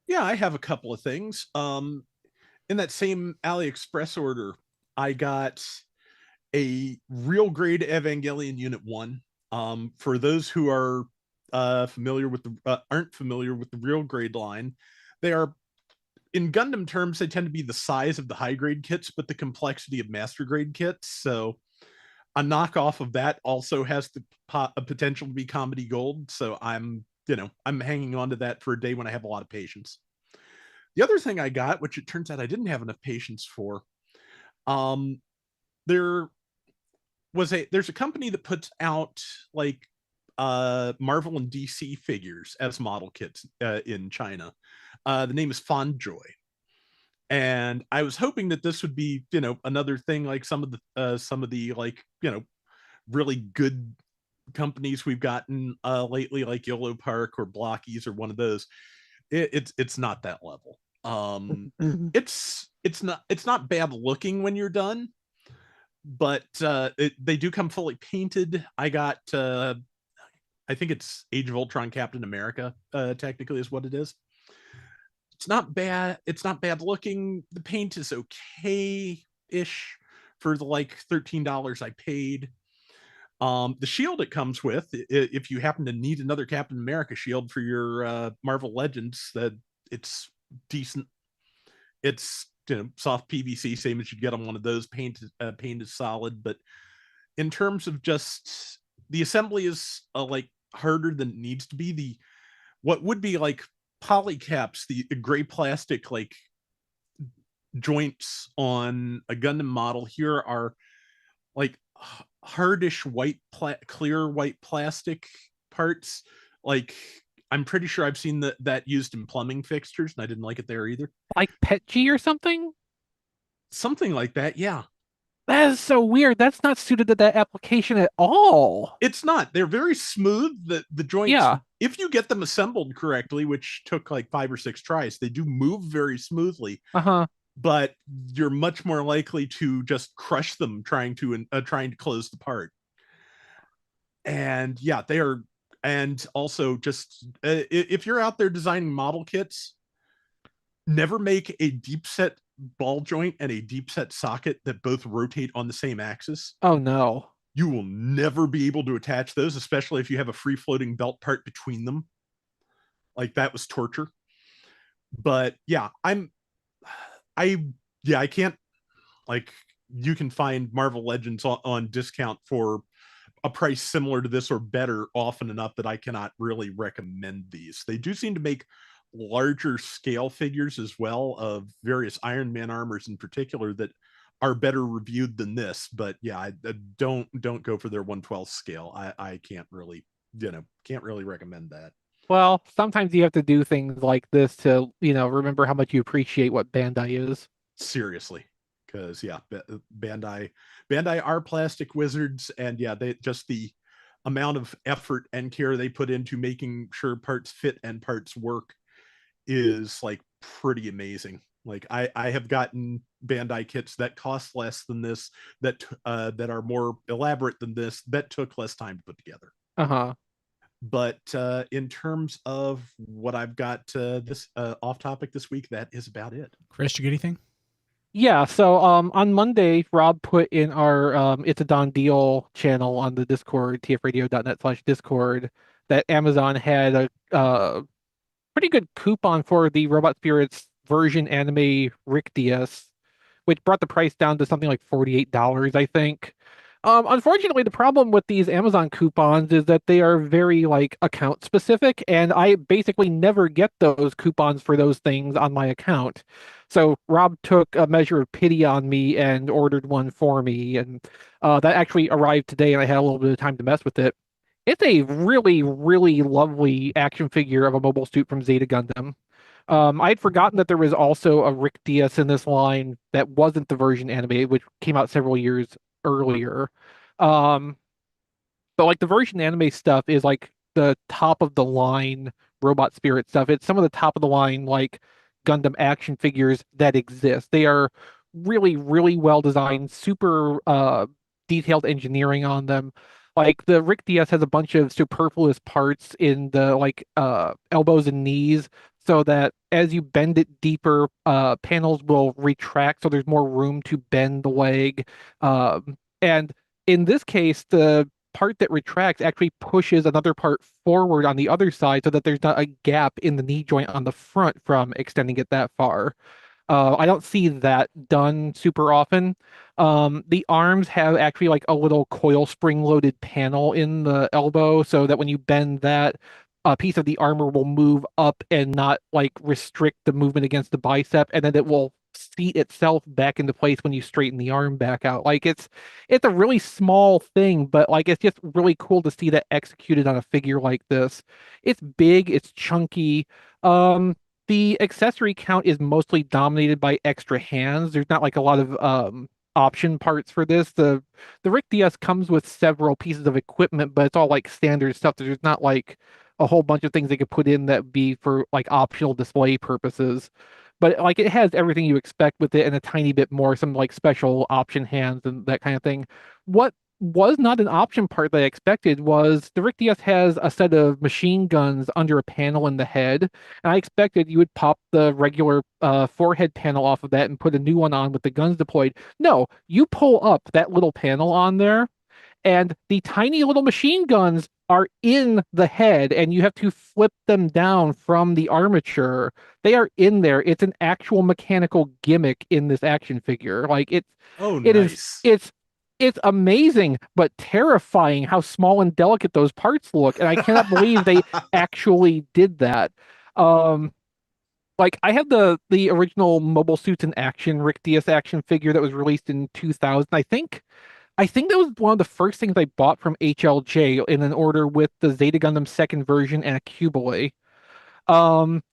Yeah, I have a couple of things. In that same AliExpress order, I got a real grade Evangelion Unit 1. For those who are aren't familiar with the real grade line, they are, in Gundam terms, they tend to be the size of the high grade kits, but the complexity of master grade kits. So a knockoff of that also has the potential to be comedy gold. So I'm I'm hanging on to that for a day when I have a lot of patience. The other thing I got, which it turns out I didn't have enough patience for, there's a company that puts out like Marvel and DC figures as model kits in China. The name is Fondjoy. And I was hoping that this would be, another thing like some of the like, really good companies we've gotten lately, like Yolo Park or Blockies or one of those. It's not that level. It's not bad looking when you're done, but they do come fully painted. I got I think it's Age of Ultron Captain America, technically is what it is. It's not bad. It's not bad looking. The paint is okay-ish for the like $13 I paid. The shield it comes with, if you happen to need another Captain America shield for your Marvel Legends, that it's decent. It's soft PVC, same as you'd get on one of those. Paint is solid, but in terms of just the assembly is like harder than it needs to be. What would be like polycaps, the gray plastic like joints on a Gundam model here are like hardish clear white plastic parts. Like I'm pretty sure I've seen that used in plumbing fixtures, and I didn't like it there either. Like PETG or something? Something like that, yeah. That is so weird. That's not suited to that application at all. It's not. They're very smooth. The joints, yeah. If you get them assembled correctly, which took like 5 or 6 tries, they do move very smoothly. But you're much more likely to just crush them trying to close the part. And yeah, they are. And also, just if you're out there designing model kits, never make a deep set ball joint and a deep set socket that both rotate on the same axis. Oh no. You will never be able to attach those, especially if you have a free floating belt part between them. Like that was torture. But yeah, I can't, like, you can find Marvel Legends on discount for a price similar to this or better often enough that I cannot really recommend these. They do seem to make larger scale figures as well of various Iron Man armors in particular that are better reviewed than this. But yeah, I don't go for their 1/12 scale. I can't really recommend that. Well, sometimes you have to do things like this to, remember how much you appreciate what Bandai is. Seriously. Because yeah, Bandai are plastic wizards, and yeah, the amount of effort and care they put into making sure parts fit and parts work is like pretty amazing. Like I have gotten Bandai kits that cost less than this, that are more elaborate than this, that took less time to put together. But in terms of what I've got this off topic this week, that is about it. Chris, you get anything? Yeah, so on Monday, Rob put in our It's a Don Deal channel on the Discord, tfradio.net/Discord, that Amazon had a pretty good coupon for the Robot Spirits version anime Rick DS, which brought the price down to something like $48, I think. Unfortunately, the problem with these Amazon coupons is that they are very like account specific, and I basically never get those coupons for those things on my account. So Rob took a measure of pity on me and ordered one for me, and that actually arrived today, and I had a little bit of time to mess with it. It's a really, really lovely action figure of a mobile suit from Zeta Gundam. I'd forgotten that there was also a Rick DS in this line that wasn't the version anime, which came out several years earlier. But like the version anime stuff is like the top of the line Robot Spirit stuff. It's some of the top of the line like Gundam action figures that exist. They are really, really well designed, super detailed engineering on them. Like the Rick DS has a bunch of superfluous parts in the like elbows and knees, so that as you bend it deeper, panels will retract, so there's more room to bend the leg. And in this case, the part that retracts actually pushes another part forward on the other side, so that there's not a gap in the knee joint on the front from extending it that far. I don't see that done super often. The arms have actually like a little coil spring loaded panel in the elbow, so that when you bend that, a piece of the armor will move up and not like restrict the movement against the bicep, and then it will seat itself back into place when you straighten the arm back out. Like it's a really small thing, but like it's just really cool to see that executed on a figure like this. It's big, it's chunky. The accessory count is mostly dominated by extra hands. There's not like a lot of option parts for this. The Rick DS comes with several pieces of equipment, but it's all like standard stuff. There's not like a whole bunch of things they could put in that would be for like optional display purposes. But like it has everything you expect with it and a tiny bit more, some like special option hands and that kind of thing. What was not an option part that I expected was the Rick DS has a set of machine guns under a panel in the head, and I expected you would pop the regular forehead panel off of that and put a new one on with the guns deployed. No, you pull up that little panel on there, and the tiny little machine guns are in the head, and you have to flip them down from the armature. They are in there. It's an actual mechanical gimmick in this action figure. Like it nice. it's amazing, but terrifying how small and delicate those parts look. And I cannot believe they actually did that. Like I have the original Mobile Suits in Action Rick DS action figure that was released in 2000. I think that was one of the first things I bought from HLJ in an order with the Zeta Gundam second version and a Cubile.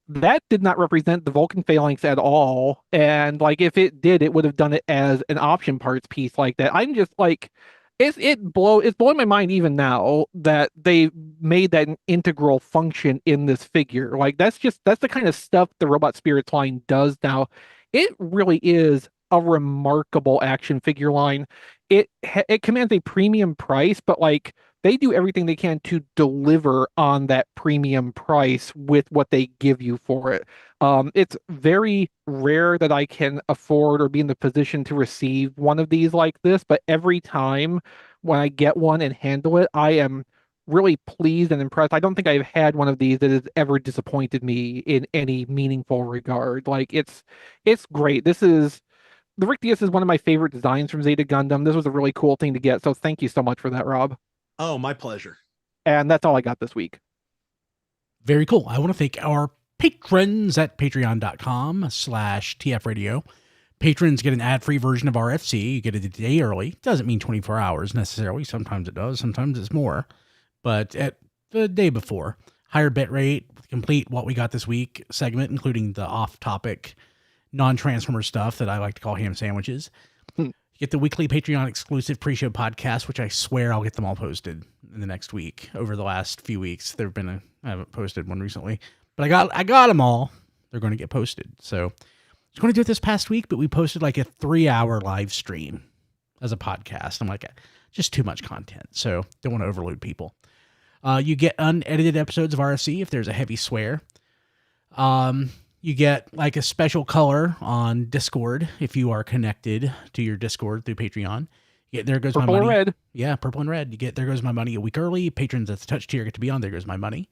That did not represent the Vulcan phalanx at all, and like if it did, it would have done it as an option parts piece like that. I'm just like, it's blowing my mind even now that they made that an integral function in this figure. Like that's the kind of stuff the Robot Spirits line does now. It really is a remarkable action figure line. It commands a premium price, but like they do everything they can to deliver on that premium price with what they give you for it. It's very rare that I can afford or be in the position to receive one of these like this, but every time when I get one and handle it, I am really pleased and impressed. I don't think I've had one of these that has ever disappointed me in any meaningful regard. Like it's great. The Rick DS is one of my favorite designs from Zeta Gundam. This was a really cool thing to get, so thank you so much for that, Rob. Oh, my pleasure. And that's all I got this week. Very cool. I want to thank our patrons at patreon.com/tfradio. Patrons get an ad-free version of RFC. You get it a day early. Doesn't mean 24 hours necessarily. Sometimes it does. Sometimes it's more. But at the day before, higher bit rate, complete what we got this week segment, including the off-topic non-Transformer stuff that I like to call ham sandwiches. You get the weekly Patreon exclusive pre-show podcast, which I swear I'll get them all posted in the next week. Over the last few weeks, I haven't posted one recently, but I got them all. They're going to get posted. So I was going to do it this past week, but we posted like a 3-hour live stream as a podcast. I'm like, just too much content. So don't want to overload people. You get unedited episodes of RFC if there's a heavy swear. You get like a special color on Discord if you are connected to your Discord through Patreon. You get There Goes Purple My Money. and red. Yeah, purple and red. You get There Goes My Money a week early. Patrons at the Touch tier get to be on There Goes My Money.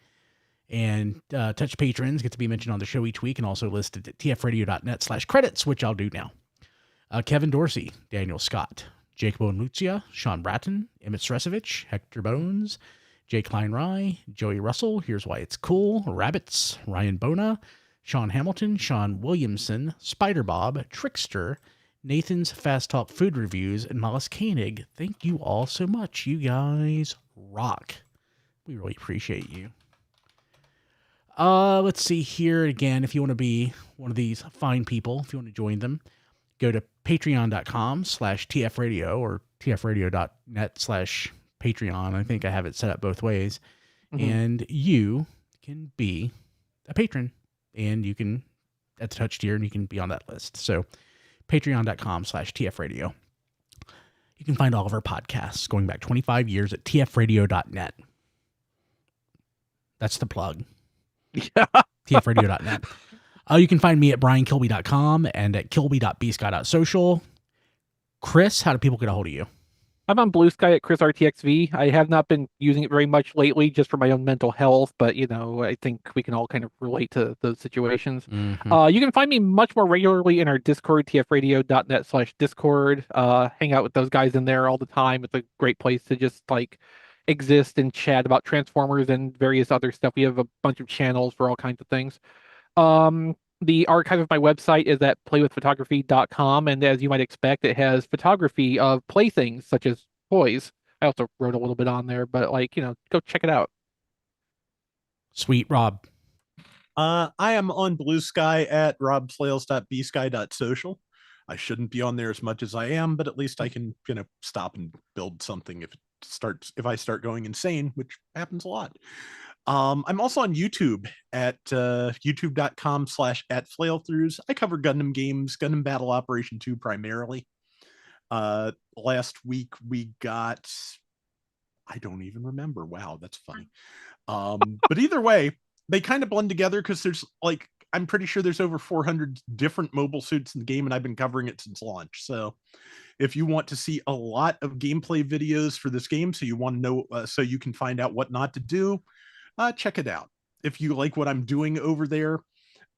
And Touch patrons get to be mentioned on the show each week and also listed at tfradio.net/credits, which I'll do now. Kevin Dorsey, Daniel Scott, Jake Bone Lucia, Sean Bratton, Emmett Stresovich, Hector Bones, Jake Klein-Rye, Joey Russell, Here's Why It's Cool, Rabbits, Ryan Bona, Sean Hamilton, Sean Williamson, Spider Bob, Trickster, Nathan's Fast Talk Food Reviews, and Mollis Koenig. Thank you all so much. You guys rock. We really appreciate you. Let's see here again. If you want to be one of these fine people, if you want to join them, go to patreon.com/tfradio or tfradio.net/Patreon. I think I have it set up both ways. Mm-hmm. And you can be a patron. And you can, at the Touch tier, and you can be on that list. So, patreon.com/tfradio. You can find all of our podcasts going back 25 years at tfradio.net. That's the plug. Yeah. tfradio.net. You can find me at briankilby.com and at kilby.bsky.social. Chris, how do people get a hold of you? I'm on Blue Sky at ChrisRTXV. I have not been using it very much lately just for my own mental health, but, I think we can all kind of relate to those situations. Mm-hmm. You can find me much more regularly in our Discord, tfradio.net/Discord. Hang out with those guys in there all the time. It's a great place to just, exist and chat about Transformers and various other stuff. We have a bunch of channels for all kinds of things. The archive of my website is at playwithphotography.com, and as you might expect, it has photography of playthings such as toys. I also wrote a little bit on there, but go check it out. Sweet, Rob. I am on Blue Sky at robflails.bsky.social. I shouldn't be on there as much as I am, but at least I can, stop and build something if I start going insane, which happens a lot. I'm also on YouTube at youtube.com/@flailthroughs. I cover Gundam games, Gundam Battle Operation 2 primarily. Last week we got, I don't even remember. Wow, that's funny. But either way, they kind of blend together because there's I'm pretty sure there's over 400 different mobile suits in the game, and I've been covering it since launch. So if you want to see a lot of gameplay videos for this game, so you want to know, so you can find out what not to do, check it out. If you like what I'm doing over there,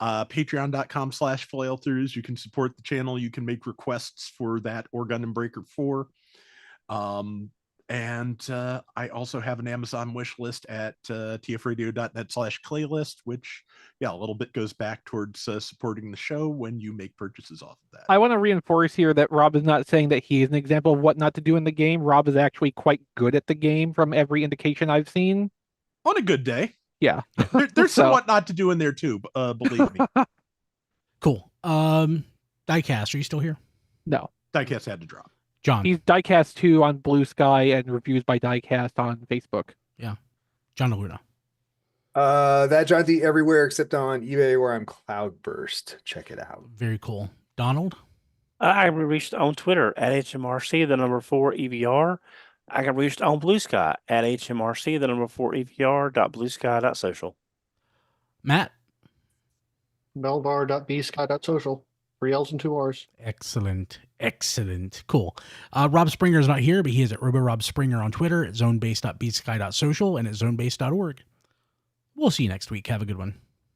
patreon.com/flailthroughs. You can support the channel. You can make requests for that or Gundam Breaker 4. And I also have an Amazon wish list at tfradio.net/claylist, which, a little bit goes back towards supporting the show when you make purchases off of that. I want to reinforce here that Rob is not saying that he is an example of what not to do in the game. Rob is actually quite good at the game from every indication I've seen. On a good day. Yeah. There's somewhat not to do in there too, believe me. Cool. Diecast, are you still here? No. Diecast had to drop. John. He's Diecast 2 on Blue Sky and reviews by Diecast on Facebook. Yeah. John Luna. That Jonathan everywhere except on eBay where I'm Cloudburst. Check it out. Very cool. Donald? I reached on Twitter at HMRC, the number 4 EVR. I got reached on Blue Sky at HMRC, the number 4 EVR.bluesky.social. Matt? Melvar.bsky.social. 3 L's and 2 R's. Excellent. Cool. Rob Springer is not here, but he is at RoboRobSpringer on Twitter, at zonebase.bsky.social, and at zonebase.org. We'll see you next week. Have a good one.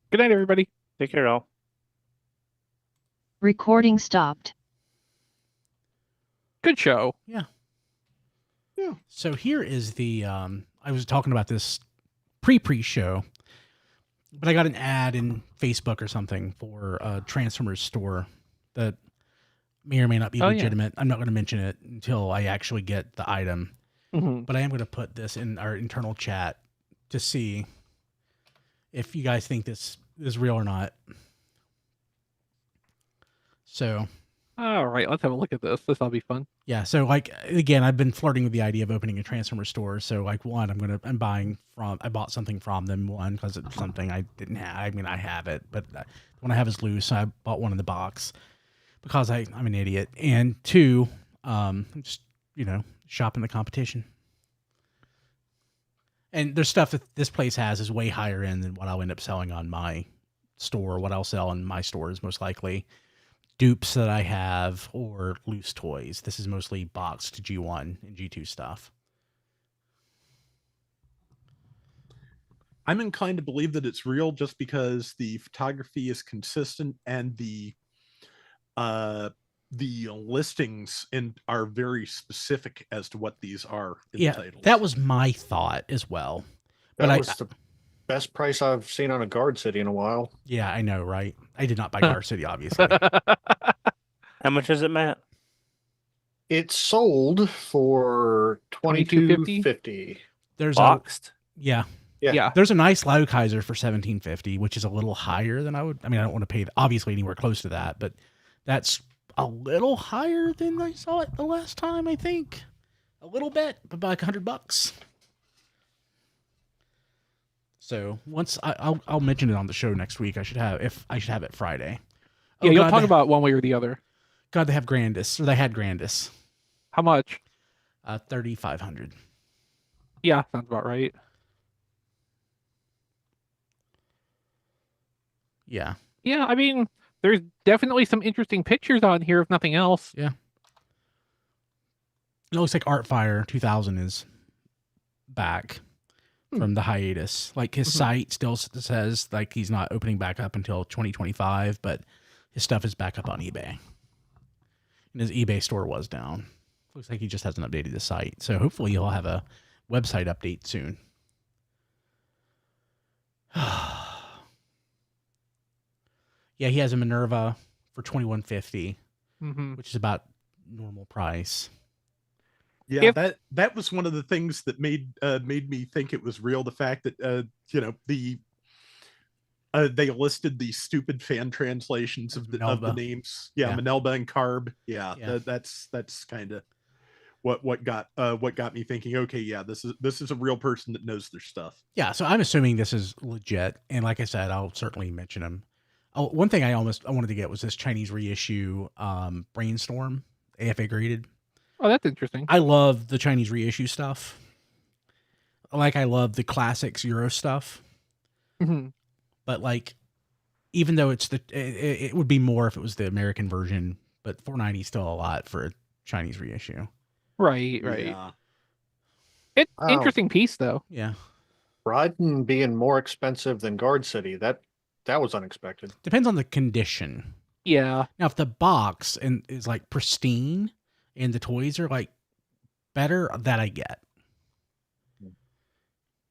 Good night, everybody. Take care, all. Recording stopped. Good show. Yeah. So here is the, I was talking about this pre-show, but I got an ad in Facebook or something for a Transformers store that may or may not be legitimate. Yeah. I'm not going to mention it until I actually get the item, but I am going to put this in our internal chat to see if you guys think this is real or not. So, all right, let's have a look at this. This will be fun. Yeah. So again, I've been flirting with the idea of opening a Transformer store. So one, I bought something from them. One, because it's something I didn't have. I mean, I have it, but the one I have is loose. So I bought one in the box because I'm an idiot. And two, I'm just, shopping the competition. And there's stuff that this place has is way higher end than what I'll end up selling on my store. What I'll sell in my store is most likely dupes that I have or loose toys. This is mostly boxed G1 and G2 stuff. I'm inclined to believe that it's real just because the photography is consistent and the listings are very specific as to what these are in the titles. That was my thought as well. That was the best price I've seen on a Guard City in a while. Yeah, I know, right? I did not buy Guard City, obviously. How much is it, Matt? It sold for $22.50. There's boxed. Yeah. There's a nice Laukaiser for $17.50, which is a little higher than I don't want to pay obviously anywhere close to that, but that's a little higher than I saw it the last time, I think. A little bit, but by like $100. So once I'll mention it on the show next week. I should have it Friday. Yeah, you'll talk about one way or the other. God, they have Grandis, or they had Grandis. How much? $3,500. Yeah, sounds about right. Yeah. Yeah, I mean, there's definitely some interesting pictures on here, if nothing else. Yeah. It looks like Artfire 2000 is back from the hiatus. Like his site still says like he's not opening back up until 2025, but his stuff is back up on eBay. And his eBay store was down. Looks like he just hasn't updated the site. So hopefully he'll have a website update soon. Yeah, he has a Minerva for $21.50, which is about normal price. Yeah, that was one of the things that made me think it was real. The fact that they listed the stupid fan translations of the names. Yeah, Manelba and Carb. Yeah. That's kind of what got me thinking. Okay, yeah, this is a real person that knows their stuff. Yeah, so I'm assuming this is legit, and like I said, I'll certainly mention him. Oh, one thing I wanted to get was this Chinese reissue Brainstorm AFA graded. Oh, that's interesting. I love the Chinese reissue stuff. Like I love the classics Euro stuff. But like, even though it would be more if it was the American version, but $4.90 is still a lot for a Chinese reissue. Right. Yeah. It's interesting piece though. Yeah. Raiden being more expensive than Guard City, that was unexpected. Depends on the condition. Yeah. Now, if the box is like pristine and the toys are like better, that I get.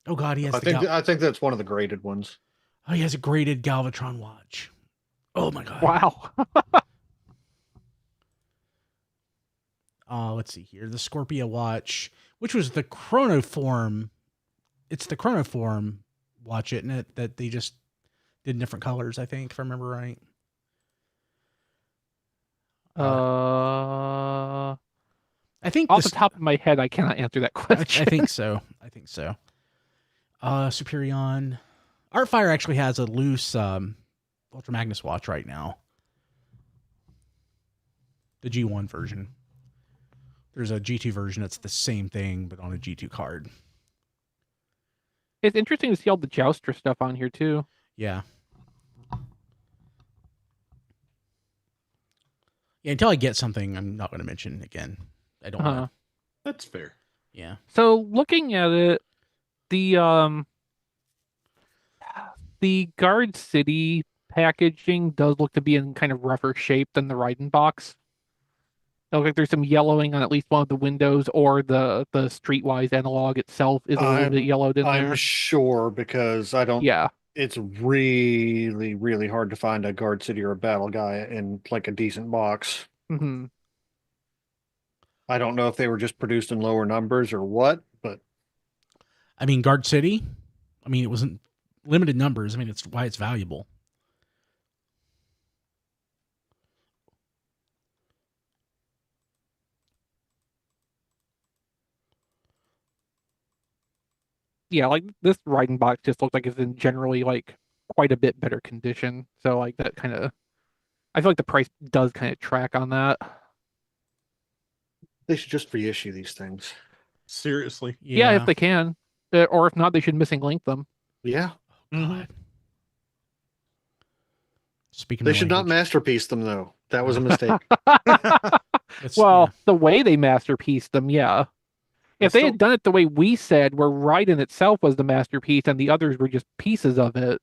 Oh God, he has. I think that's one of the graded ones. Oh, he has a graded Galvatron watch. Oh my God. Wow. Let's see here. The Scorpio watch, which was the Chronoform. It's the Chronoform watch, isn't it? That they just did in different colors, I think, if I remember right. I think off the top of my head, I cannot answer that question. I think so. Superion. Artfire actually has a loose Ultra Magnus watch right now. The G1 version. There's a G2 version that's the same thing, but on a G2 card. It's interesting to see all the Jouster stuff on here, too. Yeah. Yeah, until I get something, I'm not going to mention again. I don't want to. That's fair. Yeah. So, looking at it, the Guard City packaging does look to be in kind of rougher shape than the Raiden box. It looks like there's some yellowing on at least one of the windows, or the Streetwise analog itself is a little bit yellowed in there. I'm sure, because I don't. Yeah. It's really, really hard to find a Guard City or a Battle Guy in like a decent box. Mm-hmm. I don't know if they were just produced in lower numbers or what, but I mean, Guard City. I mean, it wasn't limited numbers. I mean, it's why it's valuable. Yeah, like this Raiden box just looks like it's in generally like quite a bit better condition. So like that kind of, I feel like the price does kind of track on that. they should just reissue these things. Seriously. Yeah, if they can, or if not, they should Missing Link them. Yeah. God. Speaking, they should not masterpiece them though. That was a mistake. The way they masterpiece them, yeah. If they had done it the way we said, where Raiden itself was the masterpiece and the others were just pieces of it,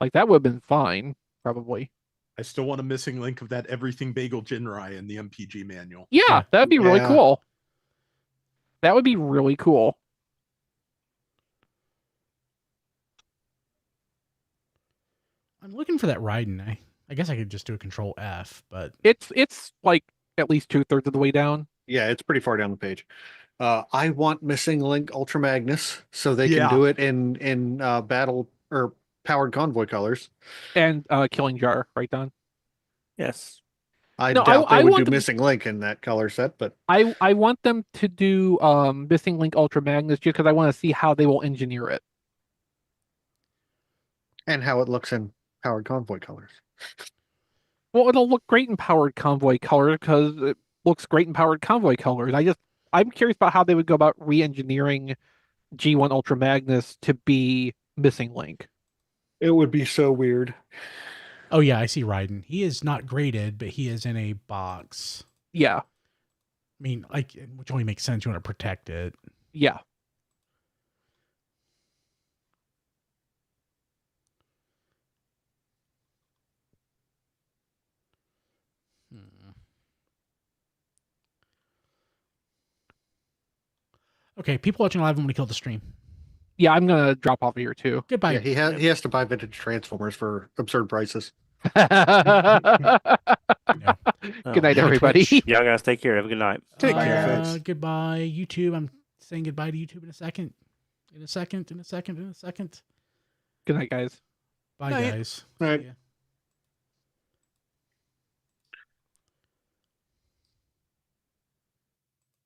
like that would have been fine, probably. I still want a Missing Link of that Everything Bagel Jinrai in the MPG manual. Yeah, that'd be really cool. That would be really cool. I'm looking for that Raiden. I guess I could just do a Control F, but it's like at least 2/3 of the way down. Yeah, it's pretty far down the page. I want Missing Link Ultra Magnus so they can do it in battle or powered convoy colors. And Killing Jar, right, Don? Yes. I doubt they would do Missing Link in that color set, but I want them to do Missing Link Ultra Magnus just because I want to see how they will engineer it. And how it looks in powered convoy colors. Well, it'll look great in powered convoy colors because it looks great in powered convoy colors. I'm curious about how they would go about re-engineering G1 Ultra Magnus to be Missing Link. It would be so weird. Oh yeah, I see Raiden. He is not graded, but he is in a box. Yeah. I mean, like, which only makes sense. You want to protect it. Yeah. Okay, people watching live, I'm gonna kill the stream. Yeah, I'm gonna drop off of here too. Goodbye. Yeah, he has to buy vintage Transformers for absurd prices. Good night, everybody. Y'all guys take care. Have a good night. Take care, folks. Goodbye, YouTube. I'm saying goodbye to YouTube in a second. In a second. Good night, guys. Bye, Night. guys. All right. See ya.